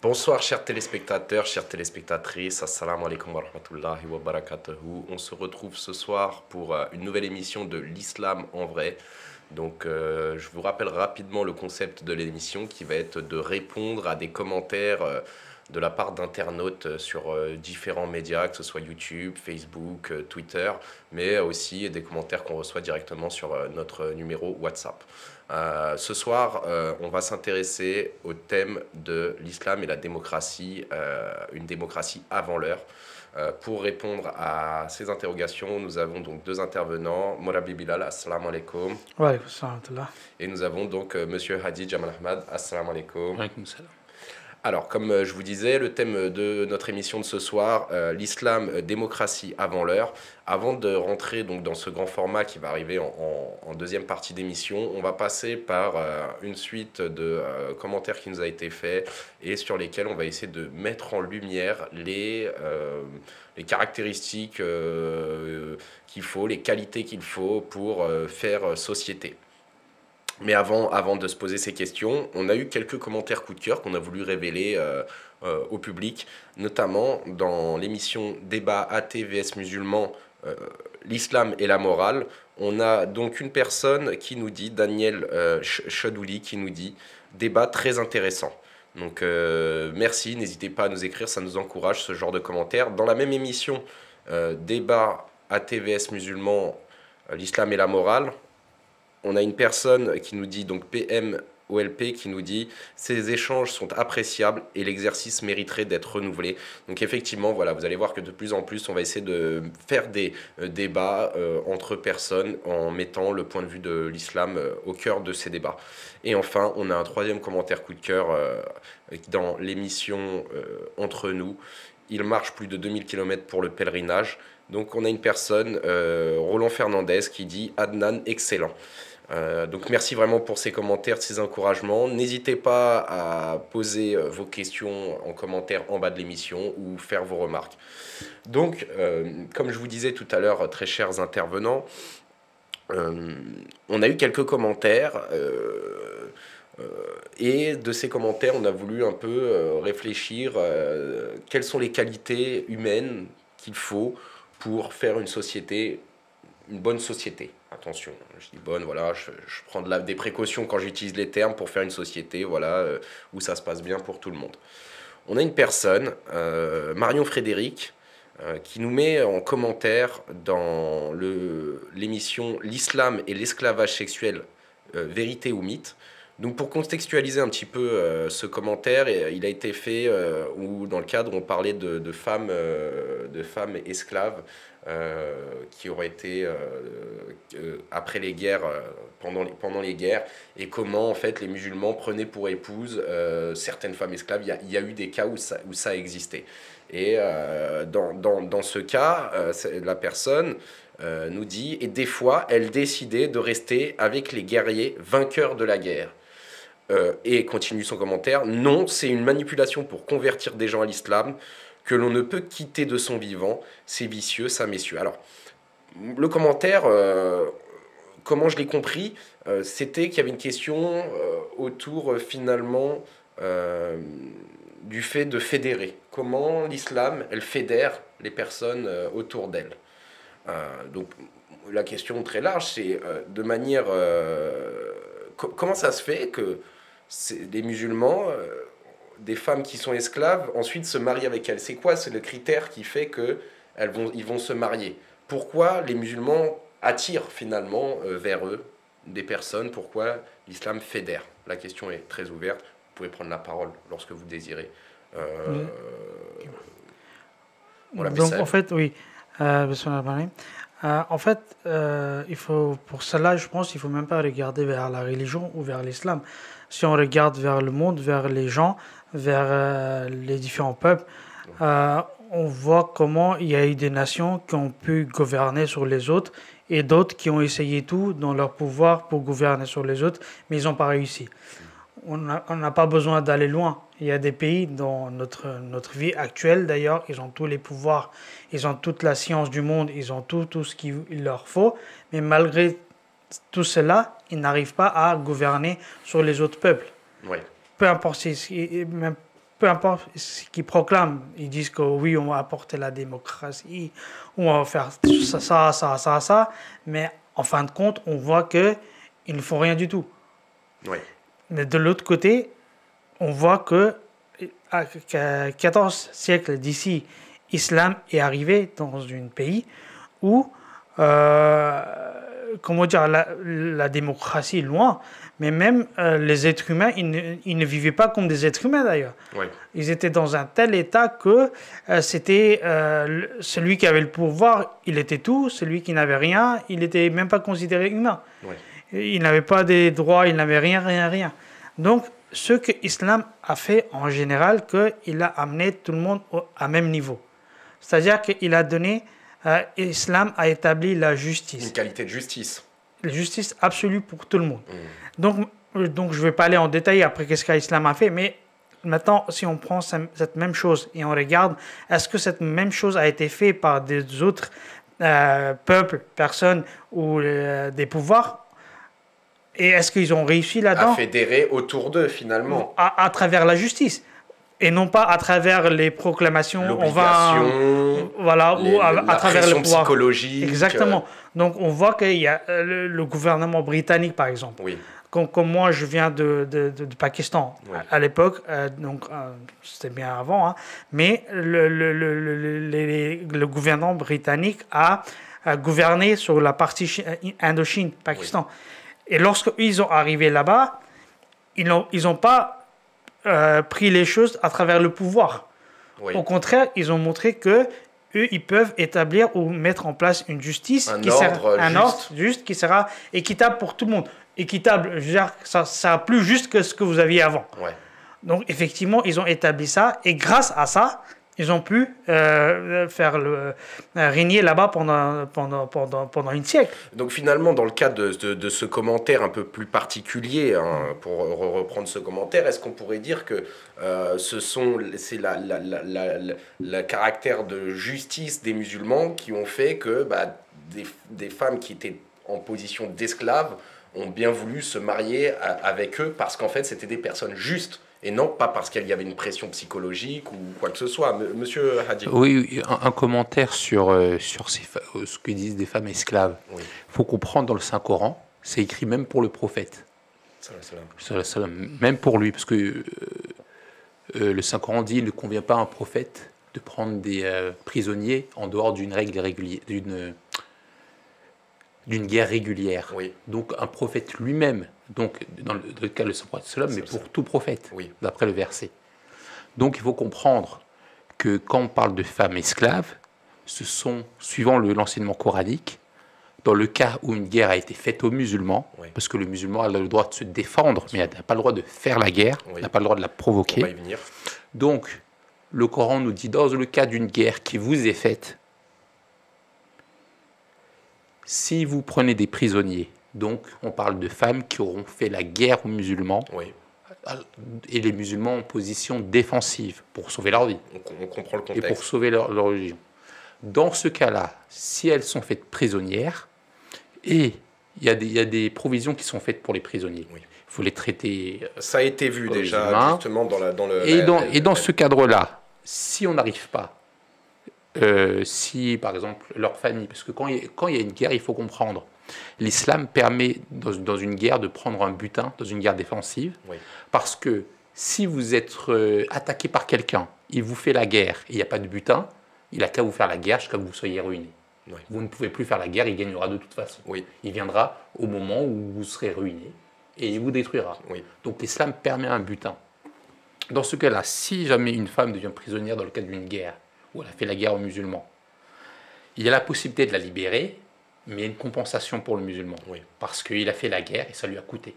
Bonsoir chers téléspectateurs, chères téléspectatrices, assalamu alaikum wa rahmatullahi wa barakatuhu. On se retrouve ce soir pour une nouvelle émission de l'islam en vrai. Donc je vous rappelle rapidement le concept de l'émission qui va être de répondre à des commentaires de la part d'internautes sur différents médias, que ce soit YouTube, Facebook, Twitter, mais aussi des commentaires qu'on reçoit directement sur notre numéro WhatsApp. Ce soir, on va s'intéresser au thème de l'islam et la démocratie, une démocratie avant l'heure. Pour répondre à ces interrogations, nous avons donc deux intervenants, Morabi Bilal, assalamu alaikum. Wa alaykoum salam wa rahmatullah. Et nous avons donc Monsieur Hadi Jamal Ahmad, assalamu alaikum. Wa alaykoum salam. Alors, comme je vous disais, le thème de notre émission de ce soir, l'islam, démocratie avant l'heure. Avant de rentrer donc dans ce grand format qui va arriver en deuxième partie d'émission, on va passer par une suite de commentaires qui nous a été faits et sur lesquels on va essayer de mettre en lumière les caractéristiques qu'il faut, les qualités qu'il faut pour faire société. Mais avant de se poser ces questions, on a eu quelques commentaires coup de cœur qu'on a voulu révéler au public, notamment dans l'émission Débat athée vs musulman, l'islam et la morale. On a donc une personne qui nous dit, Daniel Chadouli, qui nous dit « Débat très intéressant ». Donc merci, n'hésitez pas à nous écrire, ça nous encourage ce genre de commentaires. Dans la même émission, Débat athée vs musulman, l'islam et la morale, on a une personne qui nous dit, donc PMOLP, qui nous dit « Ces échanges sont appréciables et l'exercice mériterait d'être renouvelé ». Donc effectivement, voilà, vous allez voir que de plus en plus, on va essayer de faire des débats entre personnes en mettant le point de vue de l'islam au cœur de ces débats. Et enfin, on a un troisième commentaire coup de cœur dans l'émission Entre nous. Il marche plus de 2000 km pour le pèlerinage. Donc on a une personne, Roland Fernandez, qui dit « Adnan, excellent ». Donc merci vraiment pour ces commentaires, ces encouragements. N'hésitez pas à poser vos questions en commentaire en bas de l'émission ou faire vos remarques. Donc, comme je vous disais tout à l'heure, très chers intervenants, on a eu quelques commentaires et de ces commentaires, on a voulu un peu réfléchir quelles sont les qualités humaines qu'il faut pour faire une société, une bonne société. Attention, je dis bonne, voilà, je prends des précautions quand j'utilise les termes pour faire une société, voilà, où ça se passe bien pour tout le monde. On a une personne, Marion Frédéric, qui nous met en commentaire dans l'émission L'islam et l'esclavage sexuel, vérité ou mythe. Donc pour contextualiser un petit peu ce commentaire, il a été fait dans le cadre où on parlait de femmes esclaves qui auraient été après les guerres, pendant les guerres, et comment en fait les musulmans prenaient pour épouses certaines femmes esclaves. Il y a eu des cas où ça existait. Et dans ce cas, la personne nous dit, et des fois, elle décidait de rester avec les guerriers vainqueurs de la guerre. Et continue son commentaire, non, c'est une manipulation pour convertir des gens à l'islam que l'on ne peut quitter de son vivant, c'est vicieux, ça messieurs. Alors, le commentaire, comment je l'ai compris, c'était qu'il y avait une question autour finalement du fait de fédérer. Comment l'islam, elle fédère les personnes autour d'elle. Donc la question très large, c'est de manière... comment ça se fait que les musulmans, des femmes qui sont esclaves, ensuite se marient avec elles? C'est quoi? C'est le critère qui fait qu'ils vont se marier. Pourquoi les musulmans attirent finalement vers eux des personnes? Pourquoi l'islam fédère? La question est très ouverte. Vous pouvez prendre la parole lorsque vous désirez. Voilà, donc en fait, oui. En fait, il faut, pour cela, je pense qu'il ne faut même pas regarder vers la religion ou vers l'islam. Si on regarde vers le monde, vers les gens, vers les différents peuples, on voit comment il y a eu des nations qui ont pu gouverner sur les autres et d'autres qui ont essayé tout dans leur pouvoir pour gouverner sur les autres, mais ils n'ont pas réussi. On n'a pas besoin d'aller loin. Il y a des pays dans notre vie actuelle, d'ailleurs, ils ont tous les pouvoirs, ils ont toute la science du monde, ils ont tout ce qu'il leur faut, mais malgré tout cela, ils n'arrivent pas à gouverner sur les autres peuples. Oui. Peu importe, même peu importe ce qu'ils proclament, ils disent que oui, on va apporter la démocratie, on va faire ça, mais en fin de compte, on voit qu'ils ne font rien du tout. Oui. Mais de l'autre côté, on voit que à 14 siècles d'ici, l'islam est arrivé dans un pays où, comment dire, la démocratie est loin, mais même les êtres humains, ils ne vivaient pas comme des êtres humains d'ailleurs. Oui. Ils étaient dans un tel état que c'était celui qui avait le pouvoir, il était tout, celui qui n'avait rien, il n'était même pas considéré humain. Oui. Il n'avait pas des droits, il n'avait rien. Donc, ce que l'islam a fait en général, qu'il a amené tout le monde à même niveau. C'est-à-dire qu'il a donné, l'islam a établi la justice. Une qualité de justice. La justice absolue pour tout le monde. Donc, je ne vais pas aller en détail après qu'est-ce que l'islam a fait, mais maintenant, si on prend cette même chose et on regarde, est-ce que cette même chose a été faite par des autres peuples, personnes ou des pouvoirs? Et est-ce qu'ils ont réussi là-dedans? À fédérer autour d'eux, finalement. À travers la justice. Et non pas à travers les proclamations, l'obligation, ou à travers le pouvoir psychologique. Exactement. Donc on voit qu'il y a le gouvernement britannique, par exemple. Oui. Comme moi, je viens de Pakistan. Oui. À l'époque, donc c'était bien avant, hein, mais le gouvernement britannique a gouverné sur la partie Indochine, Pakistan. Oui. Et lorsqu'ils sont arrivés là-bas, ils n'ont pas pris les choses à travers le pouvoir. Oui. Au contraire, ils ont montré que eux, ils peuvent établir ou mettre en place une justice, un ordre juste qui sera équitable pour tout le monde. Équitable, je veux dire, ça sera plus juste que ce que vous aviez avant. Ouais. Donc, effectivement, ils ont établi ça, et grâce à ça, ils ont pu faire régner là-bas pendant une siècle. Donc finalement, dans le cadre de ce commentaire un peu plus particulier, hein, pour reprendre ce commentaire, est-ce qu'on pourrait dire que c'est le caractère de justice des musulmans qui ont fait que des femmes qui étaient en position d'esclaves ont bien voulu se marier avec eux parce qu'en fait, c'était des personnes justes. Et non pas parce qu'il y avait une pression psychologique ou quoi que ce soit. Monsieur Hadi. Oui, un commentaire sur ce que disent des femmes esclaves. Il faut comprendre, dans le Saint-Coran, c'est écrit même pour le prophète. Même pour lui, parce que le Saint-Coran dit qu'il ne convient pas à un prophète de prendre des prisonniers en dehors d'une règle régulière, d'une guerre régulière. Oui. Donc un prophète lui-même, donc dans le cas de ce prophète, mais pour tout prophète, d'après le verset. Donc il faut comprendre que quand on parle de femmes esclaves, ce sont, suivant l'enseignement coranique, dans le cas où une guerre a été faite aux musulmans, parce que le musulman a le droit de se défendre, mais il n'a pas le droit de faire la guerre, il n'a pas le droit de la provoquer. On va y venir. Donc le Coran nous dit, dans le cas d'une guerre qui vous est faite, si vous prenez des prisonniers, donc on parle de femmes qui auront fait la guerre aux musulmans, et les musulmans en position défensive pour sauver leur vie. On comprend le contexte. Et pour sauver leur religion. Dans ce cas-là, si elles sont faites prisonnières, et il y a des provisions qui sont faites pour les prisonniers. Il faut les traiter. Ça a été vu déjà, humains. justement, Et dans ce cadre-là, si on n'arrive pas, si par exemple leur famille, parce que quand il y a une guerre, il faut comprendre, l'islam permet dans une guerre de prendre un butin, dans une guerre défensive, parce que si vous êtes attaqué par quelqu'un, il vous fait la guerre et il n'y a pas de butin, il n'a qu'à vous faire la guerre jusqu'à ce que vous soyez ruiné. Vous ne pouvez plus faire la guerre, il gagnera de toute façon. Il viendra au moment où vous serez ruiné et il vous détruira. Donc l'islam permet un butin. Dans ce cas-là, si jamais une femme devient prisonnière dans le cadre d'une guerre, où elle a fait la guerre aux musulmans, il y a la possibilité de la libérer, mais il y a une compensation pour le musulman, parce qu'il a fait la guerre et ça lui a coûté.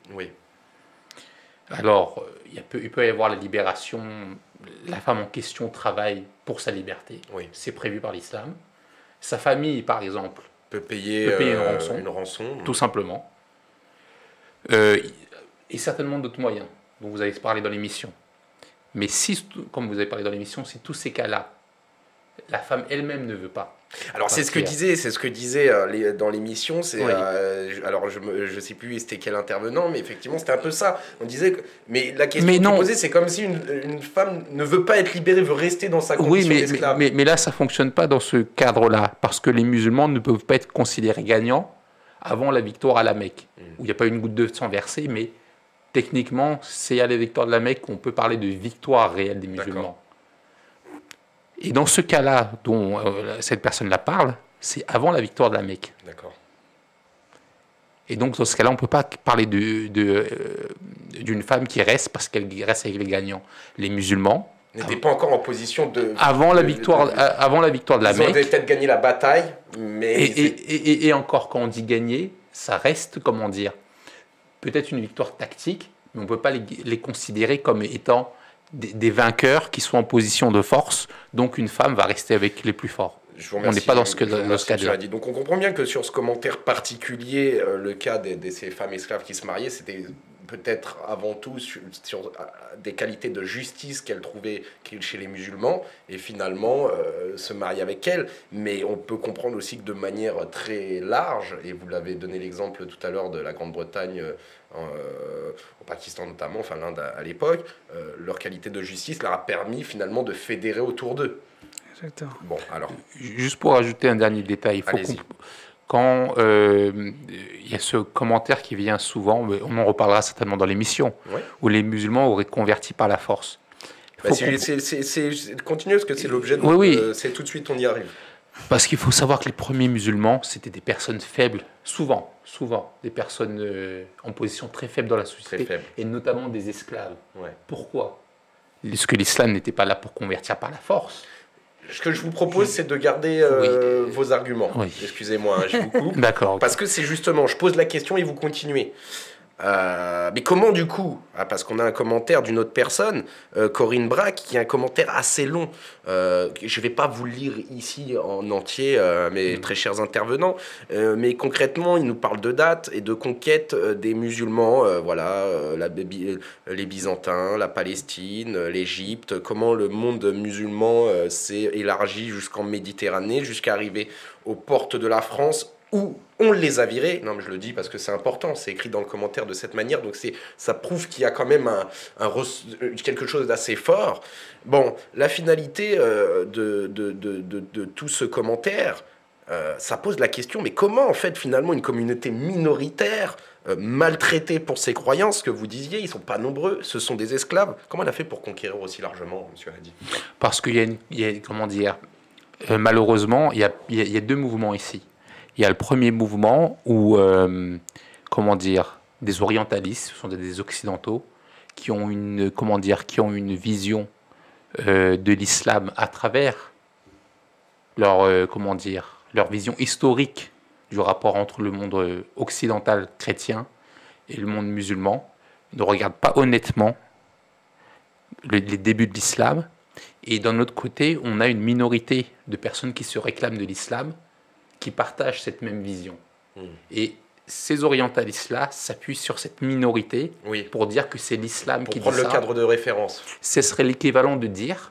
Alors, il peut y avoir la libération, la femme en question travaille pour sa liberté, c'est prévu par l'islam. Sa famille, par exemple, peut payer une rançon, tout simplement. Et certainement d'autres moyens dont vous avez parlé dans l'émission. Mais si, comme vous avez parlé dans l'émission, si tous ces cas-là La femme elle-même ne veut pas. Alors c'est ce que disait dans l'émission. C'est alors je sais plus c'était quel intervenant, mais effectivement c'était un peu ça. On disait mais la question qui est posée, c'est comme si une femme ne veut pas être libérée, veut rester dans sa condition d'esclave. Mais là ça fonctionne pas dans ce cadre-là, parce que les musulmans ne peuvent pas être considérés gagnants avant la victoire à la Mecque, où il n'y a pas une goutte de sang versée, mais techniquement c'est à la victoire de la Mecque qu'on peut parler de victoire réelle des musulmans. Et dans ce cas-là, dont cette personne-là parle, c'est avant la victoire de la Mecque. D'accord. Et donc, dans ce cas-là, on ne peut pas parler d'une femme qui reste parce qu'elle reste avec les gagnants. Les musulmans n'étaient pas encore en position de... Avant la victoire de la Mecque... Ils ont peut-être gagné la bataille, mais... Et encore, quand on dit gagner, ça reste, comment dire, peut-être une victoire tactique, mais on ne peut pas les considérer comme étant... Des vainqueurs qui sont en position de force, donc une femme va rester avec les plus forts. On n'est pas dans ce cas-là. Donc on comprend bien que sur ce commentaire particulier, le cas de ces femmes esclaves qui se mariaient, c'était peut-être avant tout sur des qualités de justice qu'elles trouvaient chez les musulmans, et finalement se marier avec elles. Mais on peut comprendre aussi que de manière très large, et vous l'avez donné l'exemple tout à l'heure de la Grande-Bretagne, au Pakistan notamment, enfin l'Inde à l'époque, leur qualité de justice leur a permis finalement de fédérer autour d'eux. Exactement. Bon, alors. Juste pour ajouter un dernier détail, il faut quand il y a ce commentaire qui vient souvent, on en reparlera certainement dans l'émission, où les musulmans auraient converti par la force. Continuez parce que c'est l'objet de c'est tout de suite on y arrive. Parce qu'il faut savoir que les premiers musulmans, c'était des personnes faibles, souvent des personnes en position très faible dans la société, et notamment des esclaves. Pourquoi ? Parce que l'islam n'était pas là pour convertir par la force. Ce que je vous propose, c'est de garder vos arguments. Excusez-moi, je vous coupe. D'accord. Parce que c'est justement, je pose la question et vous continuez. Mais comment du coup, parce qu'on a un commentaire d'une autre personne, Corinne Braque, qui a un commentaire assez long. Je ne vais pas vous le lire ici en entier, mes très chers intervenants, mais concrètement, il nous parle de dates et de conquête des musulmans, les Byzantins, la Palestine, l'Égypte, comment le monde musulman s'est élargi jusqu'en Méditerranée, jusqu'à arriver aux portes de la France, où on les a virés. Non, mais je le dis parce que c'est important, c'est écrit dans le commentaire de cette manière, donc ça prouve qu'il y a quand même quelque chose d'assez fort. Bon, la finalité de tout ce commentaire, ça pose la question, mais comment en fait finalement une communauté minoritaire, maltraitée pour ses croyances, que vous disiez, ils ne sont pas nombreux, ce sont des esclaves, comment elle a fait pour conquérir aussi largement, monsieur Hadi ? Parce qu'il y a comment dire, malheureusement, il y a deux mouvements ici. Il y a le premier mouvement où, comment dire, des orientalistes, ce sont des occidentaux, qui ont une vision de l'islam à travers leur vision historique du rapport entre le monde occidental chrétien et le monde musulman. Ils ne regardent pas honnêtement les débuts de l'islam. Et d'un autre côté, on a une minorité de personnes qui se réclament de l'islam, qui partagent cette même vision. Et ces orientalistes-là s'appuient sur cette minorité pour dire que c'est l'islam qui dit ça. Pour prendre le cadre de référence. Ce serait l'équivalent de dire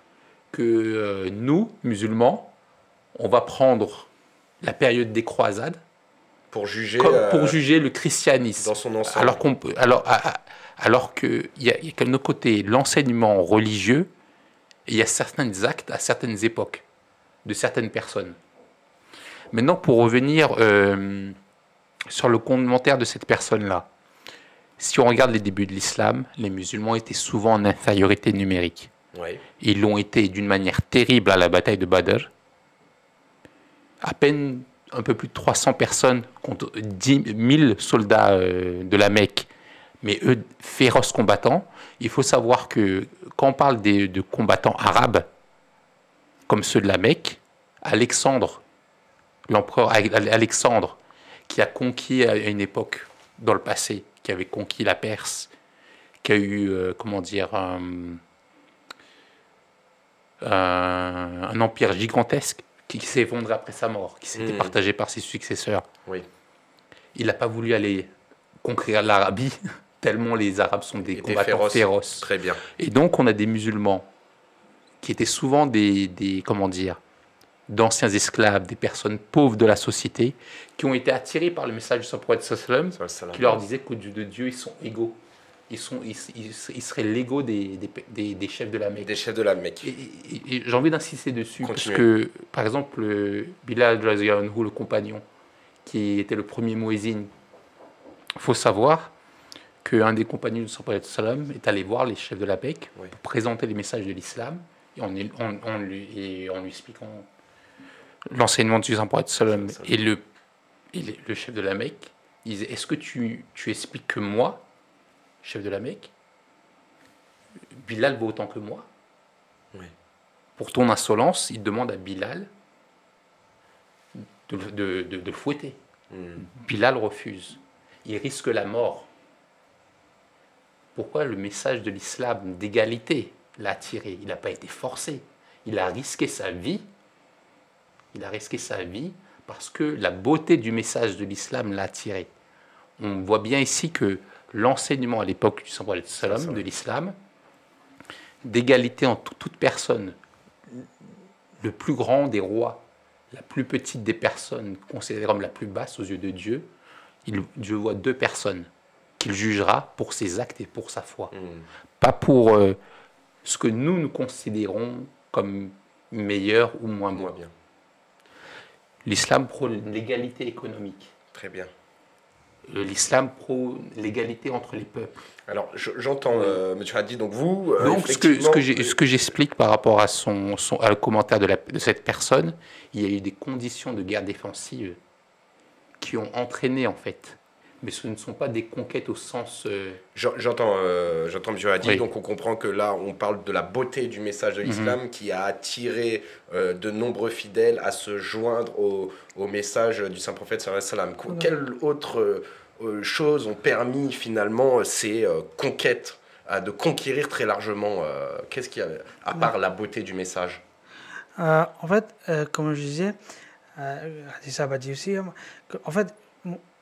que nous, musulmans, on va prendre la période des croisades pour juger le christianisme. Dans son ensemble. Alors qu'il y a de notre côté l'enseignement religieux, et il y a certains actes à certaines époques de certaines personnes. Maintenant, pour revenir sur le commentaire de cette personne-là, si on regarde les débuts de l'islam, les musulmans étaient souvent en infériorité numérique. Ils l'ont été d'une manière terrible à la bataille de Badr. À peine un peu plus de 300 personnes contre 10 000 soldats de la Mecque, mais eux, féroces combattants. Il faut savoir que quand on parle de combattants arabes, comme ceux de la Mecque, l'empereur Alexandre, qui a conquis à une époque dans le passé, qui avait conquis la Perse, qui a eu, un empire gigantesque qui s'est effondré après sa mort, qui s'était partagé par ses successeurs. Il n'a pas voulu aller conquérir l'Arabie, tellement les Arabes sont des combattants féroces. Très bien. Et donc, on a des musulmans qui étaient souvent des d'anciens esclaves, des personnes pauvres de la société, qui ont été attirés par le message du Saint-Prophète sallam, qui leur disait qu'aux yeux de Dieu, ils sont égaux. Ils seraient l'égaux des chefs de la Mecque. Des chefs de la Mecque. Et j'ai envie d'insister dessus, parce que, par exemple, Bilal radhiyallahu anhu, le compagnon, qui était le premier muezzin, il faut savoir qu'un des compagnons du Saint-Prophète sallam est allé voir les chefs de la Mecque pour présenter les messages de l'islam, et en lui expliquant l'enseignement du Saint-Prophète sallam. Et le chef de la Mecque disait, est-ce que tu expliques que moi, chef de la Mecque, Bilal vaut autant que moi? Oui. Pour ton insolence, il demande à Bilal de le fouetter. Bilal refuse. Il risque la mort. Pourquoi le message de l'islam d'égalité l'a attiré? Il n'a pas été forcé. Il a risqué sa vie. Il a risqué sa vie parce que la beauté du message de l'islam l'a attiré. On voit bien ici que l'enseignement à l'époque du Saint-Prophète sallam, de l'islam, d'égalité entre toute personne, le plus grand des rois, la plus petite des personnes, considérée comme la plus basse aux yeux de Dieu, Dieu voit deux personnes qu'il jugera pour ses actes et pour sa foi. Pas pour ce que nous considérons comme meilleur ou moins bon. Bien. L'islam prône l'égalité économique. Très bien. L'islam prône l'égalité entre les peuples. Alors, j'entends, M. Hadi, donc vous... donc, ce que j'explique par rapport à le commentaire de cette personne, il y a eu des conditions de guerre défensive qui ont entraîné, en fait. Mais ce ne sont pas des conquêtes au sens... J'entends M. Hadi, donc on comprend que là, on parle de la beauté du message de l'islam qui a attiré de nombreux fidèles à se joindre au message du Saint-Prophète sallallahu alayhi wa sallam. Quelles autres choses ont permis finalement ces conquêtes, de conquérir très largement? Qu'est-ce qu'il y a, à part la beauté du message? En fait, comme je disais, Hadissa m'a dit aussi, en fait,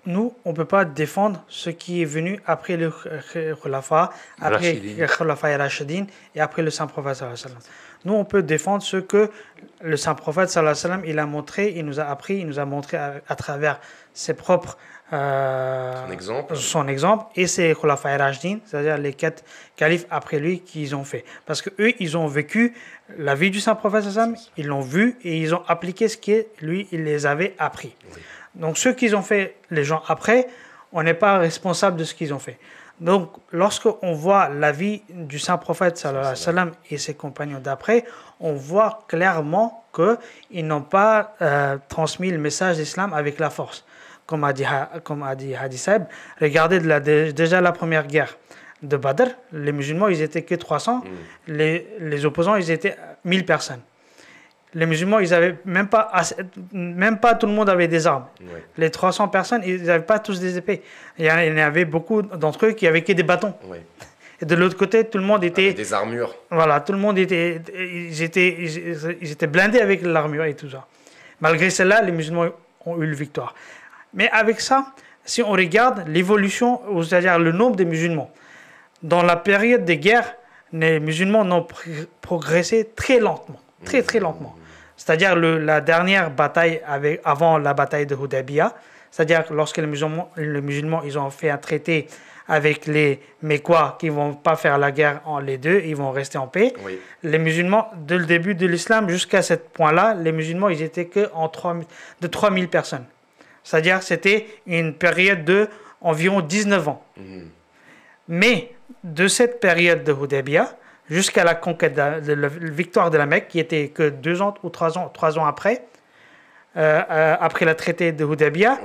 nous, on ne peut pas défendre ce qui est venu après le Khulafa, après le Khulafa et Rashidin et après le Saint-Prophète sallallahu alayhi wa sallam. Nous, on peut défendre ce que le Saint-Prophète sallallahu alayhi wa sallam, il a montré, il nous a appris, il nous a montré à travers ses propres son exemple et ses Khulafa et Rashidin, c'est-à-dire les 4 califes après lui qu'ils ont fait. Parce qu'eux, ils ont vécu la vie du Saint-Prophète sallallahu alayhi wa sallam, ils l'ont vu et ils ont appliqué ce que lui, il les avait appris. Oui. Donc, ce qu'ils ont fait, les gens après, on n'est pas responsable de ce qu'ils ont fait. Donc, lorsqu'on voit la vie du Saint-Prophète sallallahu alayhi wa sallam et ses compagnons d'après, on voit clairement qu'ils n'ont pas transmis le message d'islam avec la force. Comme a dit Hadi Saeb, regardez déjà la première guerre de Badr, les musulmans, ils n'étaient que 300, les opposants, ils étaient 1000 personnes. Les musulmans, ils avaient même pas tout le monde avait des armes. Ouais. Les 300 personnes, ils n'avaient pas tous des épées. Il y en avait beaucoup d'entre eux qui avaient que des bâtons. Ouais. Et de l'autre côté, tout le monde était... Avec des armures. Voilà, tout le monde était... Ils étaient blindés avec l'armure et tout ça. Malgré cela, les musulmans ont eu la victoire. Mais avec ça, si on regarde l'évolution, c'est-à-dire le nombre des musulmans, dans la période des guerres, les musulmans ont progressé très lentement. Très lentement. C'est-à-dire la dernière bataille avant la bataille de Hudaybiyah, c'est-à-dire lorsque les musulmans ils ont fait un traité avec les Mécois qui ne vont pas faire la guerre les deux, ils vont rester en paix. Oui. Les musulmans, dès le début de l'islam jusqu'à ce point-là, les musulmans ils étaient que de 3000 personnes. C'est-à-dire c'était une période de environ 19 ans. Mais de cette période de Hudaybiyah, jusqu'à la conquête de la victoire de la Mecque, qui était que 2 ans ou 3 ans après, après le traité de Hudaybiyah,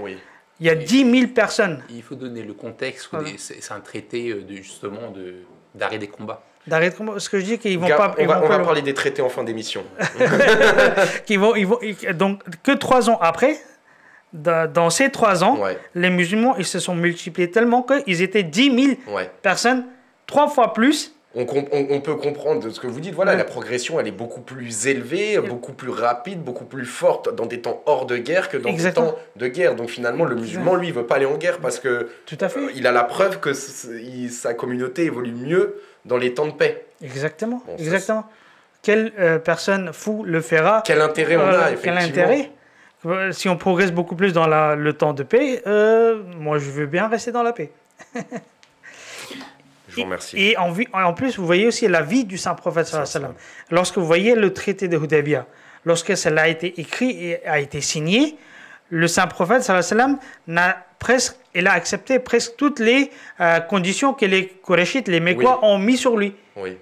il y a 10 000 personnes. Il faut donner le contexte, c'est un traité d'arrêt des combats. D'arrêt de combat, ce que je dis qu'ils vont pas... On va parler des traités en fin d'émission. Donc, que 3 ans après, dans ces 3 ans, les musulmans ils se sont multipliés tellement qu'ils étaient 10 000 personnes, 3 fois plus. On peut comprendre de ce que vous dites. Voilà, la progression, elle est beaucoup plus élevée, beaucoup plus rapide, beaucoup plus forte dans des temps hors de guerre que dans des temps de guerre. Donc finalement, le musulman, lui, il ne veut pas aller en guerre parce que il a la preuve que sa communauté évolue mieux dans les temps de paix. Exactement, exactement. quelle personne fou le fera? Quel intérêt on a, Quel effectivement. intérêt? Si on progresse beaucoup plus dans le temps de paix, moi je veux bien rester dans la paix. Je vous remercie. Et en plus, vous voyez aussi la vie du saint prophète sallallahu alayhi wa sallam. Lorsque vous voyez le traité de Hudaybiyah, lorsque cela a été écrit et a été signé, le saint prophète sallallahu alayhi wa sallam il a accepté presque toutes les conditions que les Qurayshites, les Mécois ont mis sur lui. Oui.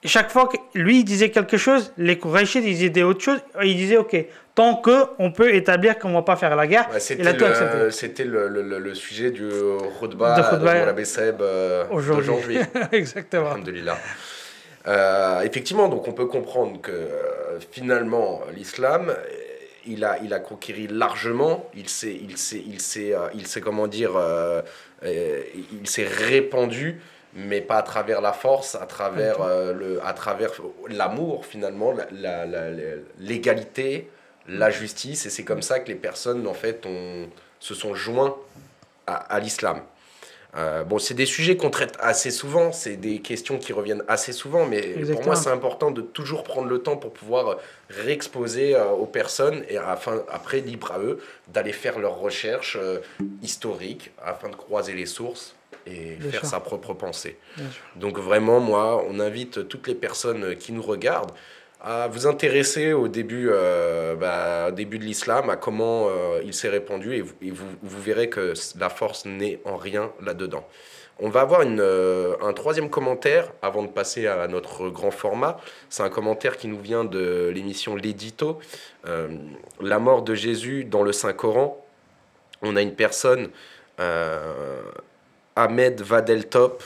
Et chaque fois que lui il disait quelque chose, les Qurayshites ils disaient autre chose, il disait ok, tant qu'on peut établir qu'on ne va pas faire la guerre, il a tout accepté. C'était le sujet du Khutbah de Moulay Seb d'aujourd'hui. Exactement. Alhamdulillah. Effectivement, donc on peut comprendre que finalement l'islam, il a conquéri largement, il s'est comment dire, il s'est répandu, mais pas à travers la force, à travers l'amour finalement, l'égalité, la justice, et c'est comme ça que les personnes en fait se sont joints à l'islam. Bon, c'est des sujets qu'on traite assez souvent, c'est des questions qui reviennent assez souvent, mais Exactement. Pour moi c'est important de toujours prendre le temps pour pouvoir réexposer aux personnes, et après libre à eux d'aller faire leurs recherches historiques afin de croiser les sources et Bien faire sûr. sa propre pensée. Bien sûr. Donc vraiment, moi, on invite toutes les personnes qui nous regardent à vous intéresser au début de l'islam, à comment il s'est répandu, et vous verrez que la force n'est en rien là-dedans. On va avoir un troisième commentaire avant de passer à notre grand format. C'est un commentaire qui nous vient de l'émission L'Édito, la mort de Jésus dans le Saint-Coran. On a une personne, Ahmed Vadeltop,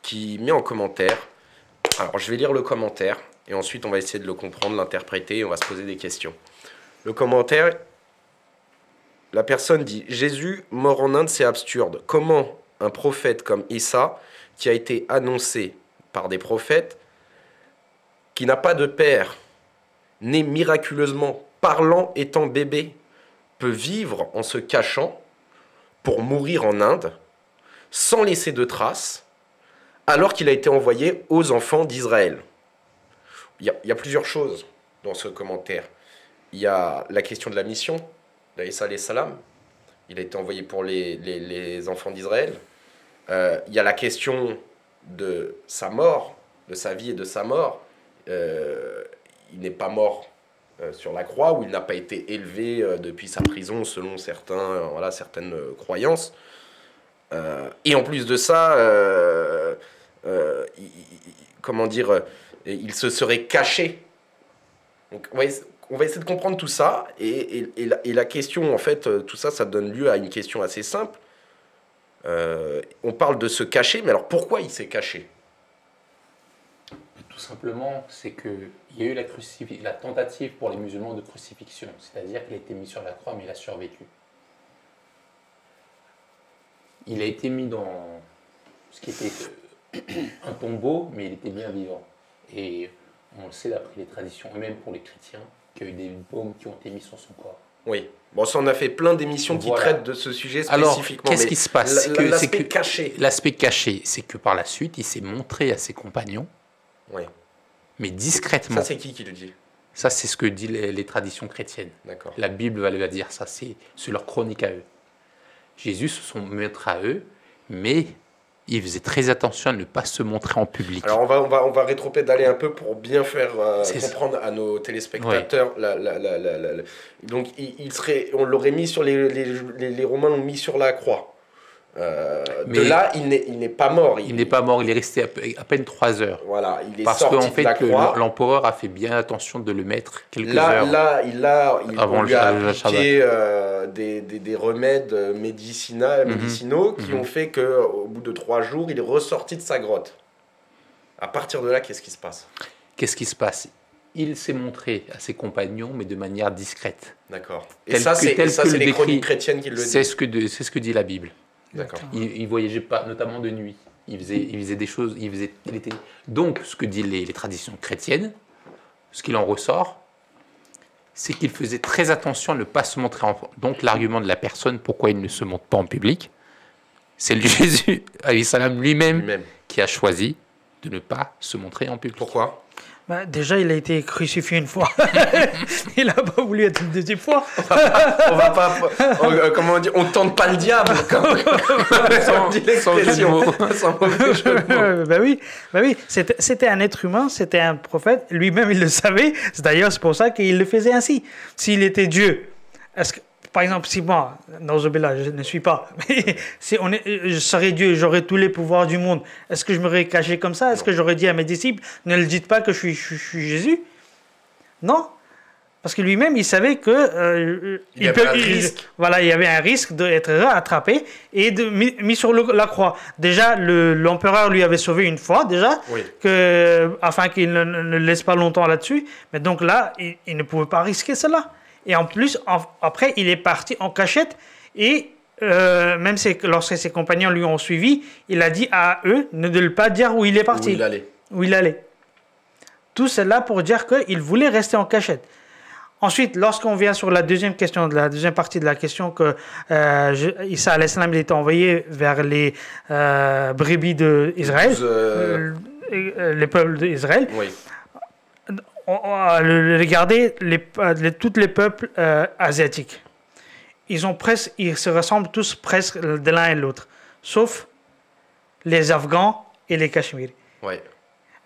qui met en commentaire. Alors, je vais lire le commentaire. Et ensuite, on va essayer de le comprendre, l'interpréter, et on va se poser des questions. Le commentaire, la personne dit « Jésus, mort en Inde, c'est absurde. Comment un prophète comme Issa, qui a été annoncé par des prophètes, qui n'a pas de père, né miraculeusement, parlant étant bébé, peut vivre en se cachant pour mourir en Inde, sans laisser de traces, alors qu'il a été envoyé aux enfants d'Israël ?» Il y a plusieurs choses dans ce commentaire. Il y a la question de la mission d'Aïssa alayhi salam. Il a été envoyé pour les enfants d'Israël. Il y a la question de sa mort, de sa vie et de sa mort. Il n'est pas mort sur la croix, ou il n'a pas été élevé depuis sa prison selon certaines croyances. Et en plus de ça, il se serait caché. Donc, on va essayer de comprendre tout ça. Et la question, en fait, tout ça, ça donne lieu à une question assez simple. On parle de se cacher, mais alors pourquoi il s'est caché? Tout simplement, c'est qu'il y a eu la tentative pour les musulmans de crucifixion. C'est-à-dire qu'il a été mis sur la croix, mais il a survécu. Il a été mis dans ce qui était un tombeau, mais il était bien vivant. Et on le sait d'après les traditions, et même pour les chrétiens, qu'il y a eu des baumes qui ont été mis sur son corps. Oui. Bon, ça, on a fait plein d'émissions qui traitent de ce sujet spécifiquement. Alors, qu'est-ce qui se passe? L'aspect caché. L'aspect caché, c'est que par la suite, il s'est montré à ses compagnons, Oui. mais discrètement. Ça, c'est qui le dit? Ça, c'est ce que disent les traditions chrétiennes. D'accord. La Bible va dire ça, c'est leur chronique à eux. Jésus se sont montrés à eux, mais il faisait très attention à ne pas se montrer en public. Alors on va rétropédaler un peu pour bien faire comprendre à nos téléspectateurs. Ouais. Donc on l'aurait mis sur les Romains l'ont mis sur la croix. Mais de là, il n'est pas mort. Il n'est pas mort, il est resté à peine 3 heures. Voilà, il est parce sorti qu'en fait, de la croix. L'empereur a fait bien attention de le mettre quelques heures. On lui a appliqué des remèdes médicinaux qui ont fait qu'au bout de 3 jours, il est ressorti de sa grotte. À partir de là, qu'est-ce qui se passe? Qu'est-ce qui se passe? Il s'est montré à ses compagnons, mais de manière discrète. D'accord. Et ça, c'est les chroniques chrétiennes qui le disent. C'est ce que dit la Bible. D'accord. Il voyageait pas, notamment de nuit. Il faisait des choses. Donc, ce que disent les traditions chrétiennes, ce qu'il en ressort, c'est qu'il faisait très attention à ne pas se montrer Donc, l'argument de la personne, pourquoi il ne se montre pas en public, c'est Jésus, alayhi salam, lui-même qui a choisi de ne pas se montrer en public. Pourquoi? Bah, déjà, il a été crucifié une fois. Il n'a pas voulu être une deuxième fois. Comment on dit, on tente pas le diable. Sans jeu de mots. Sans mauvais jeu de mots. Bah oui. C'était un être humain, c'était un prophète. Lui-même, il le savait. D'ailleurs, c'est pour ça qu'il le faisait ainsi. S'il était Dieu, est-ce que, par exemple, si moi, Nauzubillah, je ne suis pas, mais si je serais Dieu, j'aurais tous les pouvoirs du monde, est-ce que je m'aurais caché comme ça? Est-ce que j'aurais dit à mes disciples, ne le dites pas que je suis Jésus? Non. Parce que lui-même, il savait que il y avait un risque d'être attrapé et mis sur la croix. Déjà, l'empereur lui avait sauvé une fois, déjà, afin qu'il ne le laisse pas longtemps là-dessus. Mais donc là, il ne pouvait pas risquer cela. Et en plus, après, il est parti en cachette et même lorsque ses compagnons lui ont suivi, il a dit à eux de ne pas dire où il est parti. Où il allait. Tout cela pour dire qu'il voulait rester en cachette. Ensuite, lorsqu'on vient sur la deuxième partie de la question que Isa alayhi salam, il était envoyé vers les brebis d'Israël, les peuples d'Israël. Oui. Regardez tous les peuples asiatiques. Ils se ressemblent tous presque de l'un et l'autre, sauf les Afghans et les Cachemirs. Oui.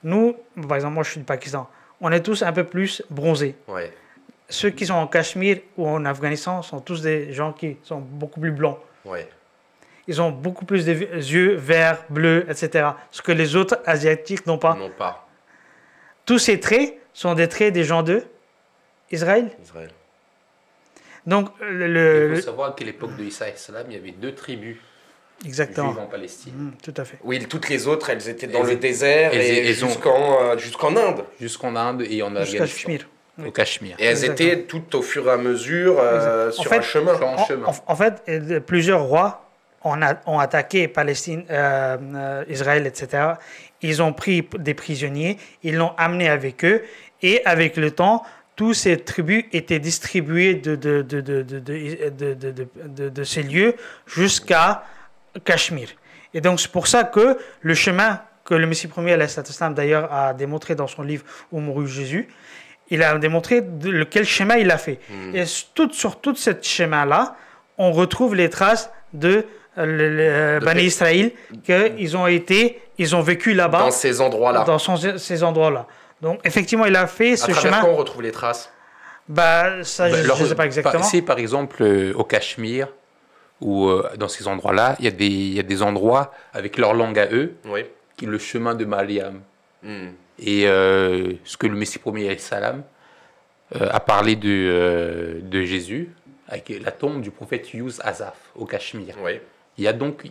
Nous, par exemple, moi je suis du Pakistan, on est tous un peu plus bronzés. Oui. Ceux qui sont en Cachemire ou en Afghanistan sont tous des gens qui sont beaucoup plus blancs. Oui. Ils ont beaucoup plus de yeux verts, bleus, etc. Ce que les autres asiatiques n'ont pas. N'ont pas. Tous ces traits sont des traits des gens d'Israël. Donc, il faut savoir qu'à l'époque de Isa alayhi salam, il y avait 2 tribus juives en Palestine. Tout à fait. Oui, toutes les autres, elles étaient dans le désert et jusqu'en Inde. Jusqu'en Inde et en Afghanistan. Au Cachemire. Et elles étaient toutes au fur et à mesure sur un chemin. En fait, plusieurs rois ont attaqué Palestine, Israël, etc. Ils ont pris des prisonniers, ils l'ont amené avec eux, et avec le temps, toutes ces tribus étaient distribuées de ces lieux jusqu'à Cachemire. Et donc, c'est pour ça que le chemin que le Messie premier, d'ailleurs, a démontré dans son livre « Où mourut Jésus », il a démontré quel schéma il a fait. Et sur tout ce schéma-là, on retrouve les traces de Bani Israël, qu'ils ont vécu là-bas. Dans ces endroits-là. Ces endroits-là. Donc, effectivement, il a fait ce chemin. Quand on retrouve les traces? Ça, je ne sais pas exactement. Si, par exemple, au Cachemire, ou dans ces endroits-là, il y a des endroits avec leur langue à eux, qui est le chemin de Mariam. Et ce que le Messie premier alayhi salam a parlé de Jésus, avec la tombe du prophète Yus Azaf au Cachemire. Il y a donc,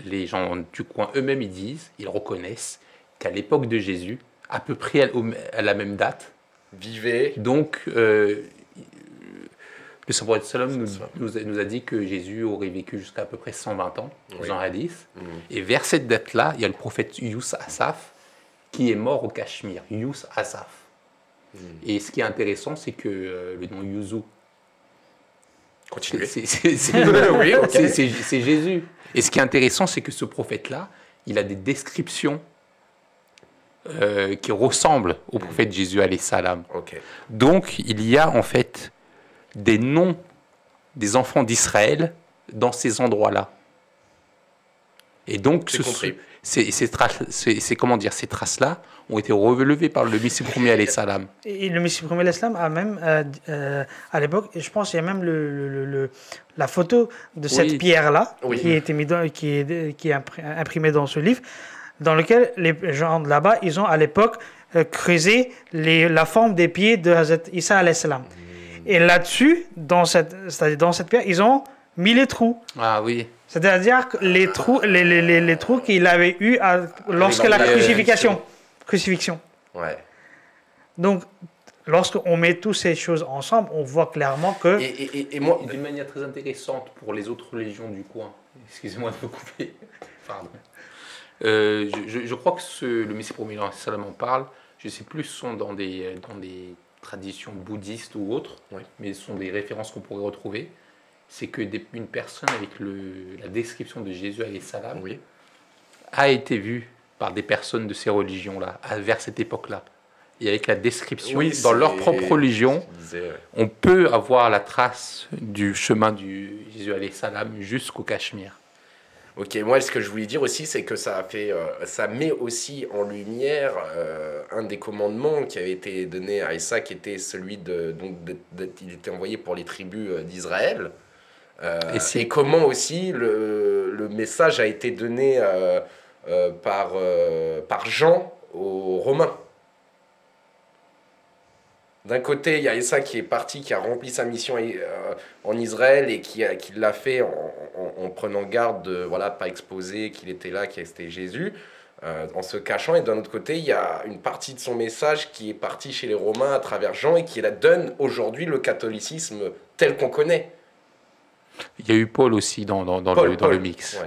les gens du coin eux-mêmes, ils reconnaissent qu'à l'époque de Jésus, à peu près à la même date, vivait. Donc, le prophète sallam nous a dit que Jésus aurait vécu jusqu'à à peu près 120 ans, dans un hadith. Et vers cette date-là, il y a le prophète Yus Azaf qui est mort au Cachemire, Yus Azaf. Et ce qui est intéressant, c'est que le nom Yuzu, c'est Jésus. Et ce qui est intéressant, c'est que ce prophète-là, il a des descriptions qui ressemblent au prophète Jésus alayhi salam. Donc, il y a en fait des noms des enfants d'Israël dans ces endroits-là. Et donc, ces traces-là ont été relevées par le Messie premier alayhi salam. Et le Messie premier alayhi salam a même, à l'époque, je pense qu'il y a même la photo de cette pierre-là qui est imprimée dans ce livre, dans lequel les gens de là-bas, ils ont à l'époque creusé la forme des pieds de Hazrat Isa alayhi salam. Et là-dessus, dans cette pierre, ils ont mis les trous. Ah oui. C'est-à-dire que les trous qu'il avait eu lorsque la crucifixion. Ouais. Donc, lorsqu'on met toutes ces choses ensemble, on voit clairement que... Et moi, d'une manière très intéressante pour les autres religions du coin, excusez-moi de vous couper, pardon. Je crois que le Messie premier salam en parle, je ne sais plus, sont dans des traditions bouddhistes ou autres, mais ce sont des références qu'on pourrait retrouver. C'est que une personne avec la description de Jésus alayhi salam a été vue par des personnes de ces religions-là, vers cette époque-là. et avec la description, Oui, dans leur c'est- propre religion, je disais, ouais. on peut avoir la trace du chemin du Jésus alayhi salam jusqu'au Cachemire. Ok, moi ce que je voulais dire aussi, c'est que ça met aussi en lumière un des commandements qui avait été donné à Issa, qui était celui il était envoyé pour les tribus d'Israël. Et comment aussi le message a été donné par Jean aux Romains. D'un côté, il y a Issa qui est parti, qui a rempli sa mission en Israël et qui l'a fait en prenant garde de voilà, pas exposer qu'il était là, qu'il était Jésus, en se cachant. Et d'un autre côté, il y a une partie de son message qui est partie chez les Romains à travers Jean et qui la donne aujourd'hui le catholicisme tel qu'on connaît. Il y a eu Paul aussi dans le mix.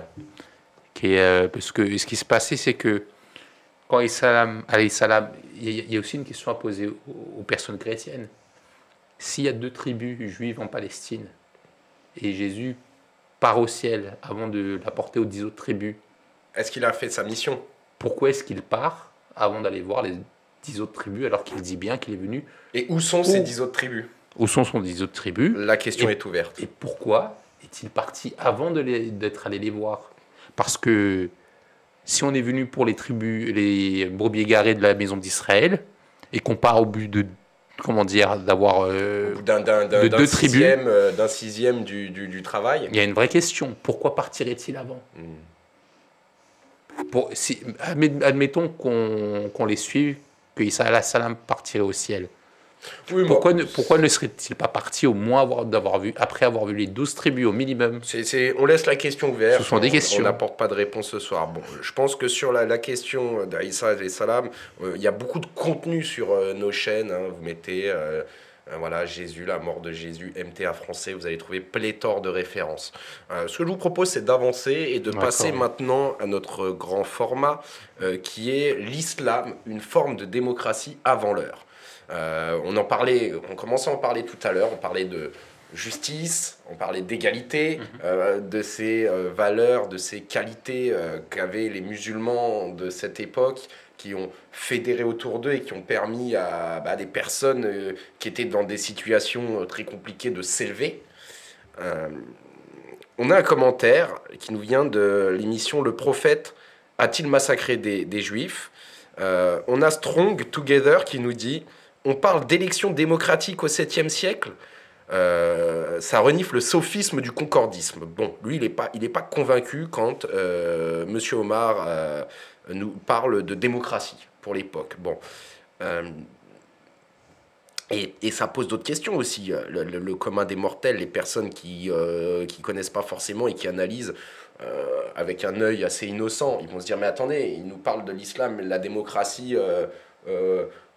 Ouais. Parce que ce qui se passait, c'est que quand Issa alayhi salam, il y a aussi une question à poser aux personnes chrétiennes. S'il y a 2 tribus juives en Palestine et Jésus part au ciel avant de l'apporter aux 10 autres tribus, Est-ce qu'il a fait sa mission? pourquoi est-ce qu'il part avant d'aller voir les 10 autres tribus alors qu'il dit bien qu'il est venu? Et où sont ces 10 autres tribus? Où sont ces 10 autres tribus? La question est ouverte. Et pourquoi est-il parti avant d'être allé les voir? Parce que si on est venu pour les tribus, les brebis égarées de la maison d'Israël, et qu'on part au but de, comment dire, d'avoir Au bout d'un 2 tribus, d'un sixième du travail. il y a une vraie question. Pourquoi partirait-il avant? Admettons qu'on les suive, que Issa alayhi salam partirait au ciel. Oui, Pourquoi ne serait-il pas parti au moins après avoir vu les 12 tribus au minimum? On laisse la question ouverte. Ce sont des questions. On n'apporte pas de réponse ce soir. Bon, je pense que sur la question d'Aïssa alayhi salam, il y a beaucoup de contenu sur nos chaînes. Hein. Vous mettez voilà, Jésus, la mort de Jésus, MTA français, vous allez trouver pléthore de références. Ce que je vous propose, c'est d'avancer et de passer maintenant à notre grand format qui est l'islam, une forme de démocratie avant l'heure. On commençait à en parler tout à l'heure, on parlait de justice, on parlait d'égalité, de ces valeurs, de ces qualités qu'avaient les musulmans de cette époque, qui ont fédéré autour d'eux et qui ont permis à des personnes qui étaient dans des situations très compliquées de s'élever. On a un commentaire qui nous vient de l'émission Le Prophète a-t-il massacré des Juifs? On a Strong Together qui nous dit: on parle d'élections démocratiques au 7e siècle, ça renifle le sophisme du concordisme. Bon, lui, il n'est pas convaincu quand M. Omar nous parle de démocratie pour l'époque. Bon, et ça pose d'autres questions aussi. Le commun des mortels, les personnes qui connaissent pas forcément et qui analysent avec un œil assez innocent, ils vont se dire: mais attendez, il nous parle de l'islam et de la démocratie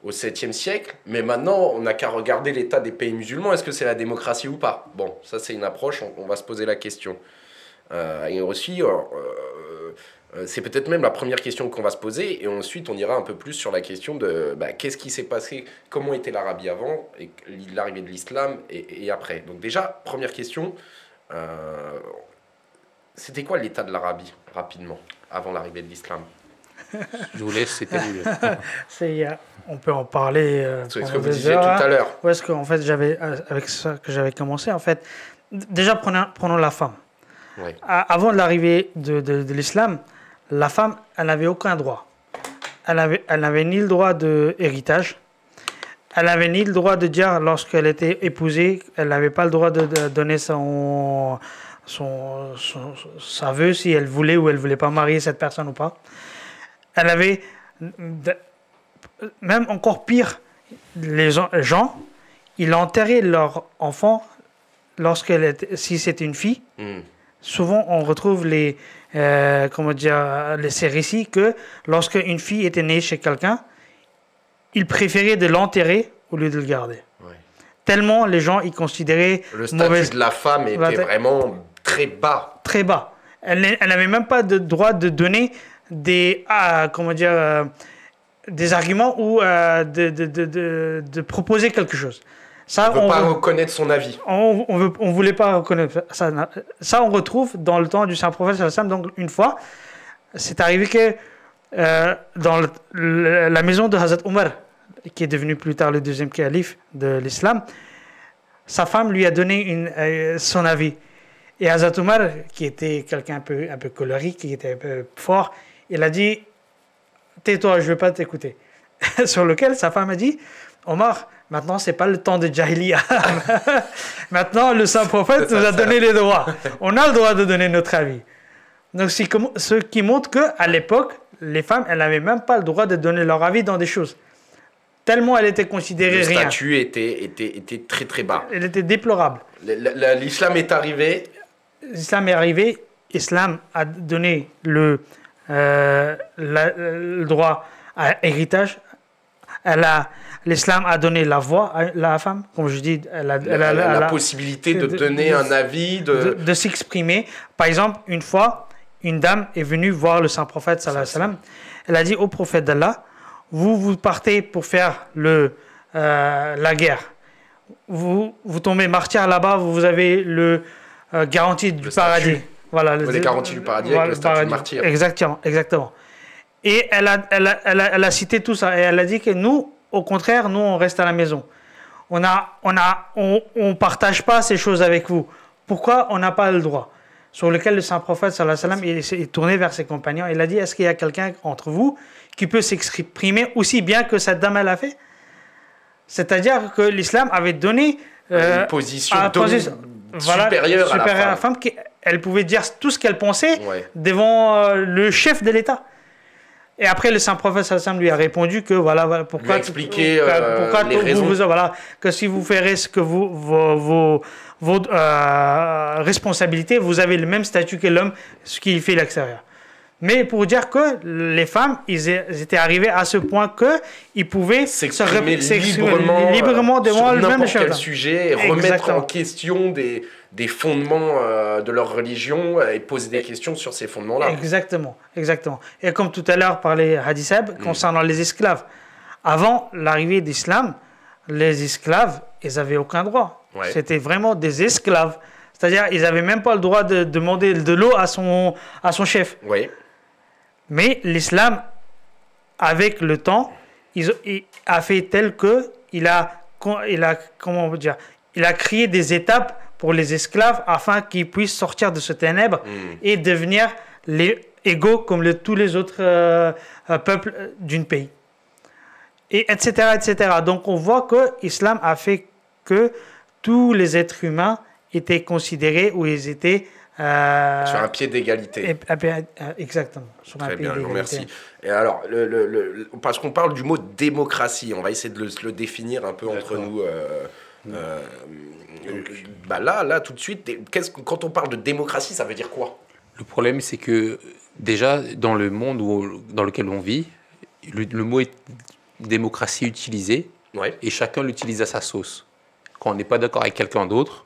au 7e siècle, mais maintenant on n'a qu'à regarder l'état des pays musulmans, est-ce que c'est la démocratie ou pas? Bon, ça c'est une approche, on va se poser la question. Et aussi, c'est peut-être même la première question qu'on va se poser, et ensuite on ira un peu plus sur la question de qu'est-ce qui s'est passé, comment était l'Arabie avant, et l'arrivée de l'islam, et après. Donc déjà, première question, c'était quoi l'état de l'Arabie, rapidement, avant l'arrivée de l'islam? Je vous laisse, c'était vous. On peut en parler C'est ce que vous disiez tout à l'heure. Ouais, parce qu'en fait, avec ça que j'avais commencé, en fait, déjà prenons la femme. Ouais. Avant l'arrivée de l'islam, la femme, elle n'avait aucun droit. Elle n'avait ni le droit d'héritage, elle n'avait ni le droit de dire lorsqu'elle était épousée, elle n'avait pas le droit de donner sa vœu si elle voulait ou elle ne voulait pas marier cette personne ou pas. Elle avait, même encore pire, les gens, ils enterraient leur enfant si c'était une fille. Souvent, on retrouve ces récits que lorsque une fille était née chez quelqu'un, ils préféraient de l'enterrer au lieu de le garder. Ouais. Tellement les gens, ils considéraient... Le statut de la femme était vraiment très bas. Très bas. Elle n'avait même pas de droit de donner des arguments ou de proposer quelque chose. Ça, on ne veut pas reconnaître son avis. On voulait pas reconnaître ça. Ça, on retrouve dans le temps du Saint-Prophète. Donc, une fois, c'est arrivé que dans la maison de Hazrat Omar, qui est devenu plus tard le deuxième calife de l'islam, sa femme lui a donné son avis. Et Hazrat Omar, qui était quelqu'un un peu colérique, qui était un peu fort, il a dit « Tais-toi, je ne veux pas t'écouter ». Sur lequel sa femme a dit « Omar, maintenant, ce n'est pas le temps de Jahiliya. Maintenant, le saint prophète nous a donné les droits. On a le droit de donner notre avis. » Donc, ce qui montre qu'à l'époque, les femmes, elles n'avaient même pas le droit de donner leur avis dans des choses. Tellement elle était considérée rien. Le statut était très très bas. Elle était déplorable. L'islam est arrivé. L'islam est arrivé. L'islam a donné le droit à l'héritage. L'islam a donné la voix à la femme, comme je dis. La possibilité de donner un avis. De s'exprimer. Par exemple, une fois, une dame est venue voir le saint prophète, sallallahu alayhi wa sallam. Elle a dit au prophète d'Allah, vous partez pour faire la guerre. Vous tombez martyr là-bas, vous avez le garantie du paradis. Voilà, les garanties du paradis avec le statut de martyr. Exactement. Et elle a cité tout ça. Et elle a dit que nous, au contraire, nous, on reste à la maison. On partage pas ces choses avec vous. Pourquoi on n'a pas le droit? Sur lequel le saint prophète, sallallahu alayhi wa sallam, il s'est tourné vers ses compagnons. Il a dit, est-ce qu'il y a quelqu'un entre vous qui peut s'exprimer aussi bien que cette dame elle a fait? C'est-à-dire que l'islam avait donné une position supérieure à la femme. Elle pouvait dire tout ce qu'elle pensait devant le chef de l'État. Et après, le saint prophète sallam lui a répondu que voilà pourquoi expliquer les raisons. Que si vous ferez ce que vos responsabilités, vous avez le même statut que l'homme, ce qui fait l'extérieur. Mais pour dire que les femmes, ils étaient arrivés à ce point qu'ils pouvaient s'exprimer librement devant le même quel sujet, et remettre en question des fondements de leur religion et poser des questions sur ces fondements-là. Exactement. Et comme tout à l'heure parlait Hadithab concernant les esclaves, avant l'arrivée d'Islam, les esclaves, ils n'avaient aucun droit. Ouais. C'était vraiment des esclaves. C'est-à-dire, ils n'avaient même pas le droit de demander de l'eau à son chef. Oui. Mais l'islam, avec le temps, il a fait tel que il a créé des étapes pour les esclaves afin qu'ils puissent sortir de ce ténèbre et devenir égaux comme tous les autres peuples d'un pays. Et etc. Donc on voit que l'islam a fait que tous les êtres humains étaient considérés ou ils étaient sur un pied d'égalité. Exactement. Très bien, merci. Et alors, parce qu'on parle du mot démocratie, on va essayer de le définir un peu entre nous. Là, tout de suite, quand on parle de démocratie, ça veut dire quoi? Le problème, c'est que déjà, dans le monde dans lequel on vit, le mot démocratie utilisé, et chacun l'utilise à sa sauce. Quand on n'est pas d'accord avec quelqu'un d'autre,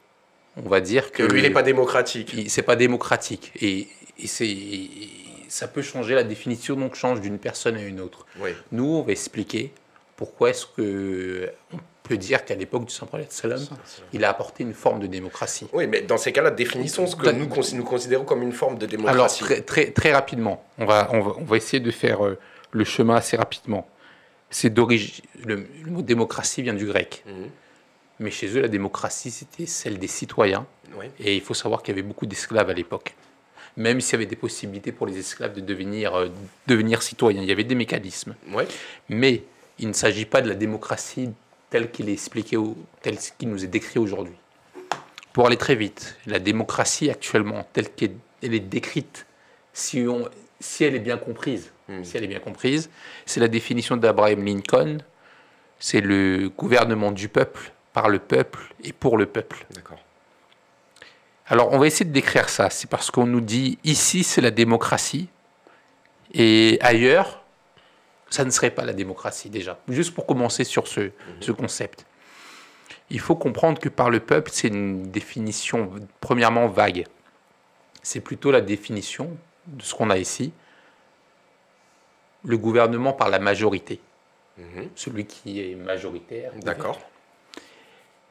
on va dire que lui, il n'est pas démocratique. C'est pas démocratique. Et ça peut changer, la définition donc change d'une personne à une autre. Oui. Nous, on va expliquer pourquoi est-ce qu'on peut dire qu'à l'époque du saint prophète sallam, il a apporté une forme de démocratie. Oui, mais dans ces cas-là, définissons ce que nous considérons comme une forme de démocratie. Alors, très rapidement, on va essayer de faire le chemin assez rapidement. C'est d'origine, le mot démocratie vient du grec. Mais chez eux, la démocratie, c'était celle des citoyens. Oui. Et il faut savoir qu'il y avait beaucoup d'esclaves à l'époque. Même s'il y avait des possibilités pour les esclaves de devenir citoyens, il y avait des mécanismes. Oui. Mais il ne s'agit pas de la démocratie telle qu'il est expliqué, telle qu'il nous est décrit aujourd'hui. Pour aller très vite, la démocratie actuellement, telle qu'elle est décrite, si elle est bien comprise, c'est la définition d'Abraham Lincoln, c'est le gouvernement du peuple, par le peuple et pour le peuple. D'accord. Alors, on va essayer de décrire ça. C'est parce qu'on nous dit, ici, c'est la démocratie, et ailleurs, ça ne serait pas la démocratie, déjà. Juste pour commencer sur ce concept. Il faut comprendre que par le peuple, c'est une définition, premièrement, vague. C'est plutôt la définition de ce qu'on a ici. Le gouvernement par la majorité. Celui qui est majoritaire. D'accord.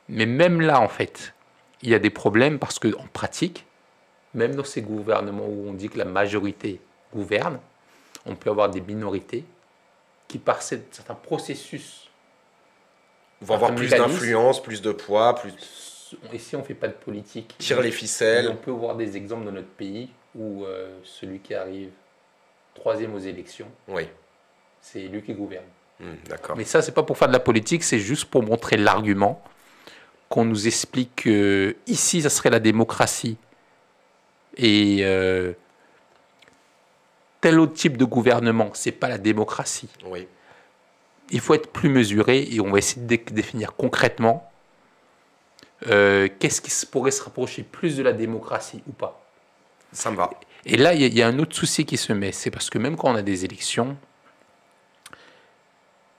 Mais même là, en fait, il y a des problèmes parce qu'en pratique, même dans ces gouvernements où on dit que la majorité gouverne, on peut avoir des minorités qui, par certains processus vont avoir plus mécanisme. d'influence, plus de poids, plus... Ici, on ne fait pas de politique. Tire les Mais ficelles. on peut voir des exemples dans notre pays où celui qui arrive troisième aux élections, Oui, c'est lui qui gouverne. d'accord. Mais ça, c'est pas pour faire de la politique, c'est juste pour montrer l'argument qu'on nous explique que ici, ça serait la démocratie. Et tel autre type de gouvernement, c'est pas la démocratie. Oui, Il faut être plus mesuré et on va essayer de définir concrètement qu'est-ce qui pourrait se rapprocher plus de la démocratie ou pas. ça me va. Et là, il y a un autre souci qui se met, c'est parce que même quand on a des élections,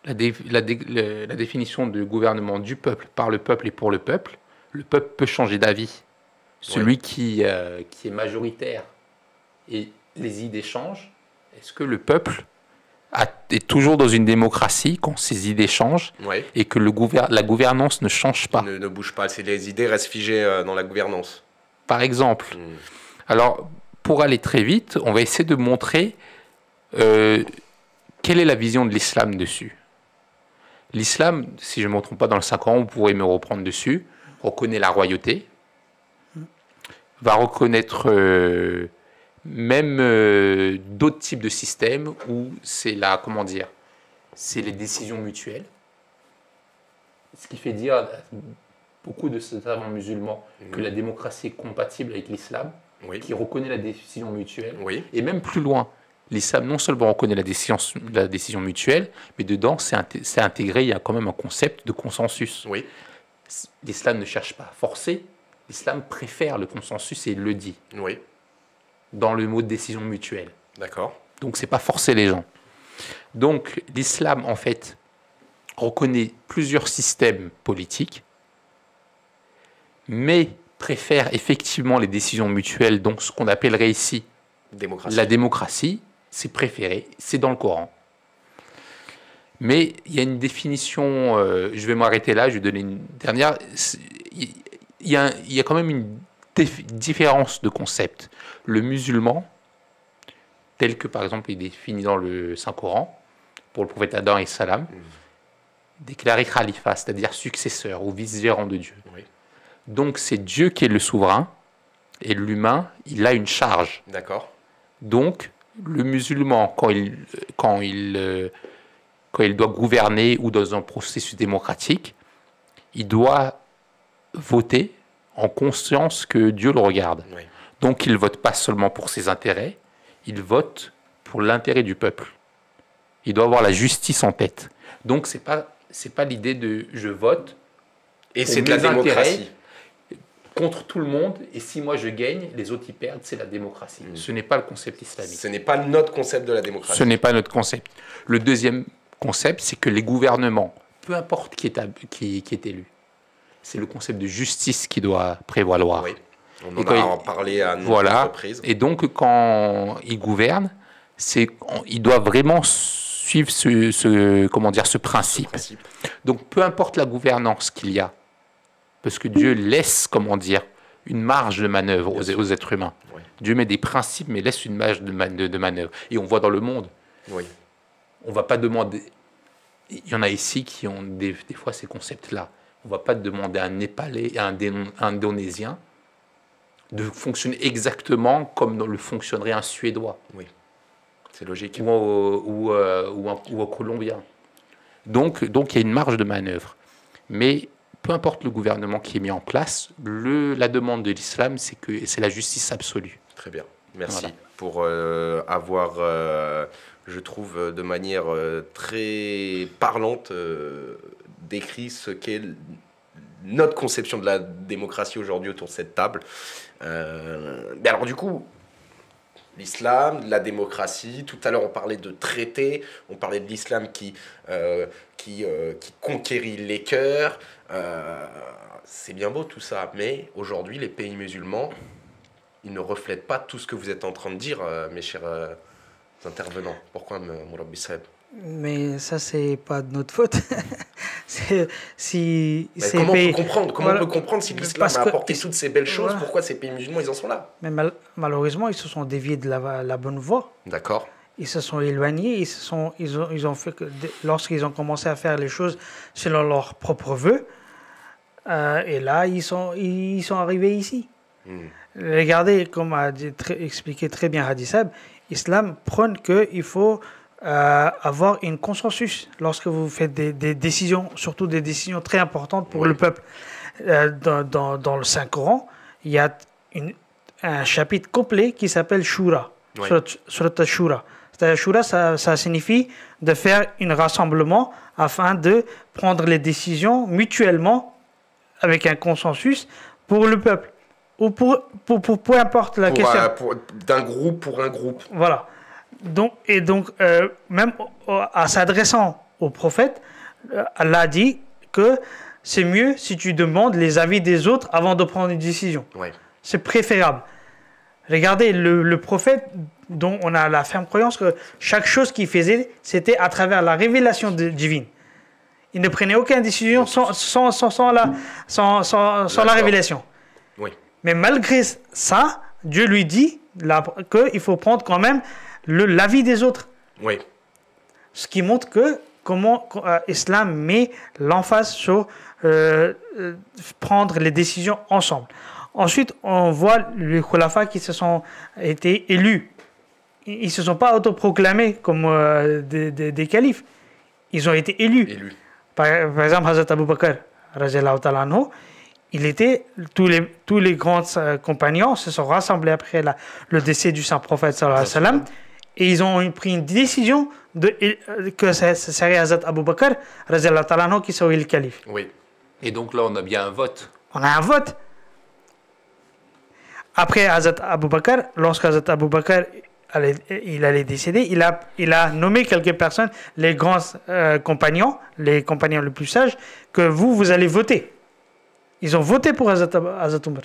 la définition de gouvernement du peuple, par le peuple et pour le peuple peut changer d'avis. Celui qui est majoritaire et les idées changent, est-ce que le peuple est toujours dans une démocratie quand ses idées changent Oui. et que la gouvernance ne change pas? Ne bouge pas, les idées restent figées dans la gouvernance. Par exemple. Alors, pour aller très vite, on va essayer de montrer quelle est la vision de l'islam dessus. L'islam, si je ne me trompe pas dans le 5 ans, vous pourrez me reprendre dessus, reconnaît la royauté, va reconnaître même d'autres types de systèmes où c'est c'est les décisions mutuelles. Ce qui fait dire à beaucoup de savants musulmans que la démocratie est compatible avec l'islam, qui reconnaît la décision mutuelle. Et même plus loin, l'islam non seulement reconnaît la décision mutuelle, mais dedans, c'est intégré, il y a quand même un concept de consensus. L'islam ne cherche pas à forcer, l'islam préfère le consensus et il le dit. Dans le mot de décision mutuelle. D'accord. Donc, c'est pas forcer les gens. Donc, l'islam, en fait, reconnaît plusieurs systèmes politiques, mais préfère effectivement les décisions mutuelles, donc ce qu'on appellerait ici la démocratie, c'est préféré, c'est dans le Coran. Mais il y a une définition, je vais m'arrêter là, je vais donner une dernière. Il y a quand même une différence de concept. Le musulman, tel que par exemple il est défini dans le Saint-Coran, pour le prophète Adam et salam, déclaré khalifa, c'est-à-dire successeur ou vice-gérant de Dieu. Donc c'est Dieu qui est le souverain, et l'humain, il a une charge. D'accord. Donc le musulman, quand il doit gouverner ou dans un processus démocratique, il doit voter en conscience que Dieu le regarde. Donc il ne vote pas seulement pour ses intérêts, il vote pour l'intérêt du peuple. Il doit avoir la justice en tête. Donc c'est pas l'idée de je vote et c'est de la démocratie contre tout le monde, et si moi je gagne, les autres y perdent, c'est la démocratie. Ce n'est pas le concept islamique. Ce n'est pas notre concept de la démocratie. Ce n'est pas notre concept. Le deuxième concept, c'est que les gouvernements, peu importe qui est élu, c'est le concept de justice qui doit prévaloir. On en a parlé à nombreuses reprises. Et donc, quand ils gouvernent, ils doivent vraiment suivre ce principe. Donc, peu importe la gouvernance qu'il y a, parce que Dieu laisse, une marge de manœuvre aux êtres humains. Dieu met des principes, mais laisse une marge de manœuvre. Et on voit dans le monde. On ne va pas demander... Il y en a ici qui ont des fois ces concepts-là. On ne va pas demander à un Népalais et à un Indonésien de fonctionner exactement comme le fonctionnerait un Suédois. C'est logique. Ou un Colombien. Donc, il y a une marge de manœuvre. Mais peu importe le gouvernement qui est mis en place, la demande de l'islam, c'est la justice absolue. Très bien. Merci pour avoir, je trouve, de manière très parlante, décrit ce qu'est notre conception de la démocratie aujourd'hui autour de cette table. Mais alors du coup, l'islam, la démocratie, tout à l'heure on parlait de traités, on parlait de l'islam qui conquérit les cœurs. C'est bien beau tout ça, mais aujourd'hui les pays musulmans, ils ne reflètent pas tout ce que vous êtes en train de dire, mes chers intervenants. Pourquoi, Mourabbi Saeb? Mais ça, c'est pas de notre faute. Comment on peut comprendre si l'islam a apporté toutes ces belles choses, pourquoi ces pays musulmans, ils en sont là? Mais malheureusement, ils se sont déviés de la bonne voie. D'accord. ils se sont éloignés, ils ont fait que lorsqu'ils ont commencé à faire les choses selon leurs propres vœux, et là ils sont arrivés ici. Regardez, comme a expliqué très bien Hadissab, l'islam prône qu'il faut avoir un consensus lorsque vous faites des décisions, surtout des décisions très importantes pour le peuple. Dans le Saint-Coran, il y a un chapitre complet qui s'appelle Shura, Surat al-Shura. Shura, ça signifie de faire un rassemblement afin de prendre les décisions mutuellement avec un consensus pour le peuple ou pour peu importe la question. D'un groupe pour un groupe. Voilà. Donc, même en s'adressant au prophète, Allah a dit que c'est mieux si tu demandes les avis des autres avant de prendre une décision. Ouais. C'est préférable. Regardez, le prophète, dont on a la ferme croyance que chaque chose qu'il faisait, c'était à travers la révélation divine. Il ne prenait aucune décision sans la révélation. Oui. Mais malgré ça, Dieu lui dit qu'il faut prendre quand même l'avis des autres. Oui. Ce qui montre comment l'islam met l'emphase sur prendre les décisions ensemble. Ensuite, on voit les khulafas qui été élus. Ils ne se sont pas autoproclamés comme des califes. Ils ont été élus. Par exemple, Hazrat Abu Bakr, tous les grands compagnons se sont rassemblés après le décès du saint prophète sallallahu alayhi wa sallam, et ils ont pris une décision que ce serait Hazrat Abu Bakr qui serait le calife. Oui. Et donc là, on a bien un vote. On a un vote. Après Hazrat Abu Bakr, lorsque Hazrat Abu Bakr allait décéder, il a nommé quelques personnes, les grands compagnons, les compagnons les plus sages, que vous allez voter. Ils ont voté pour Hazrat Umar.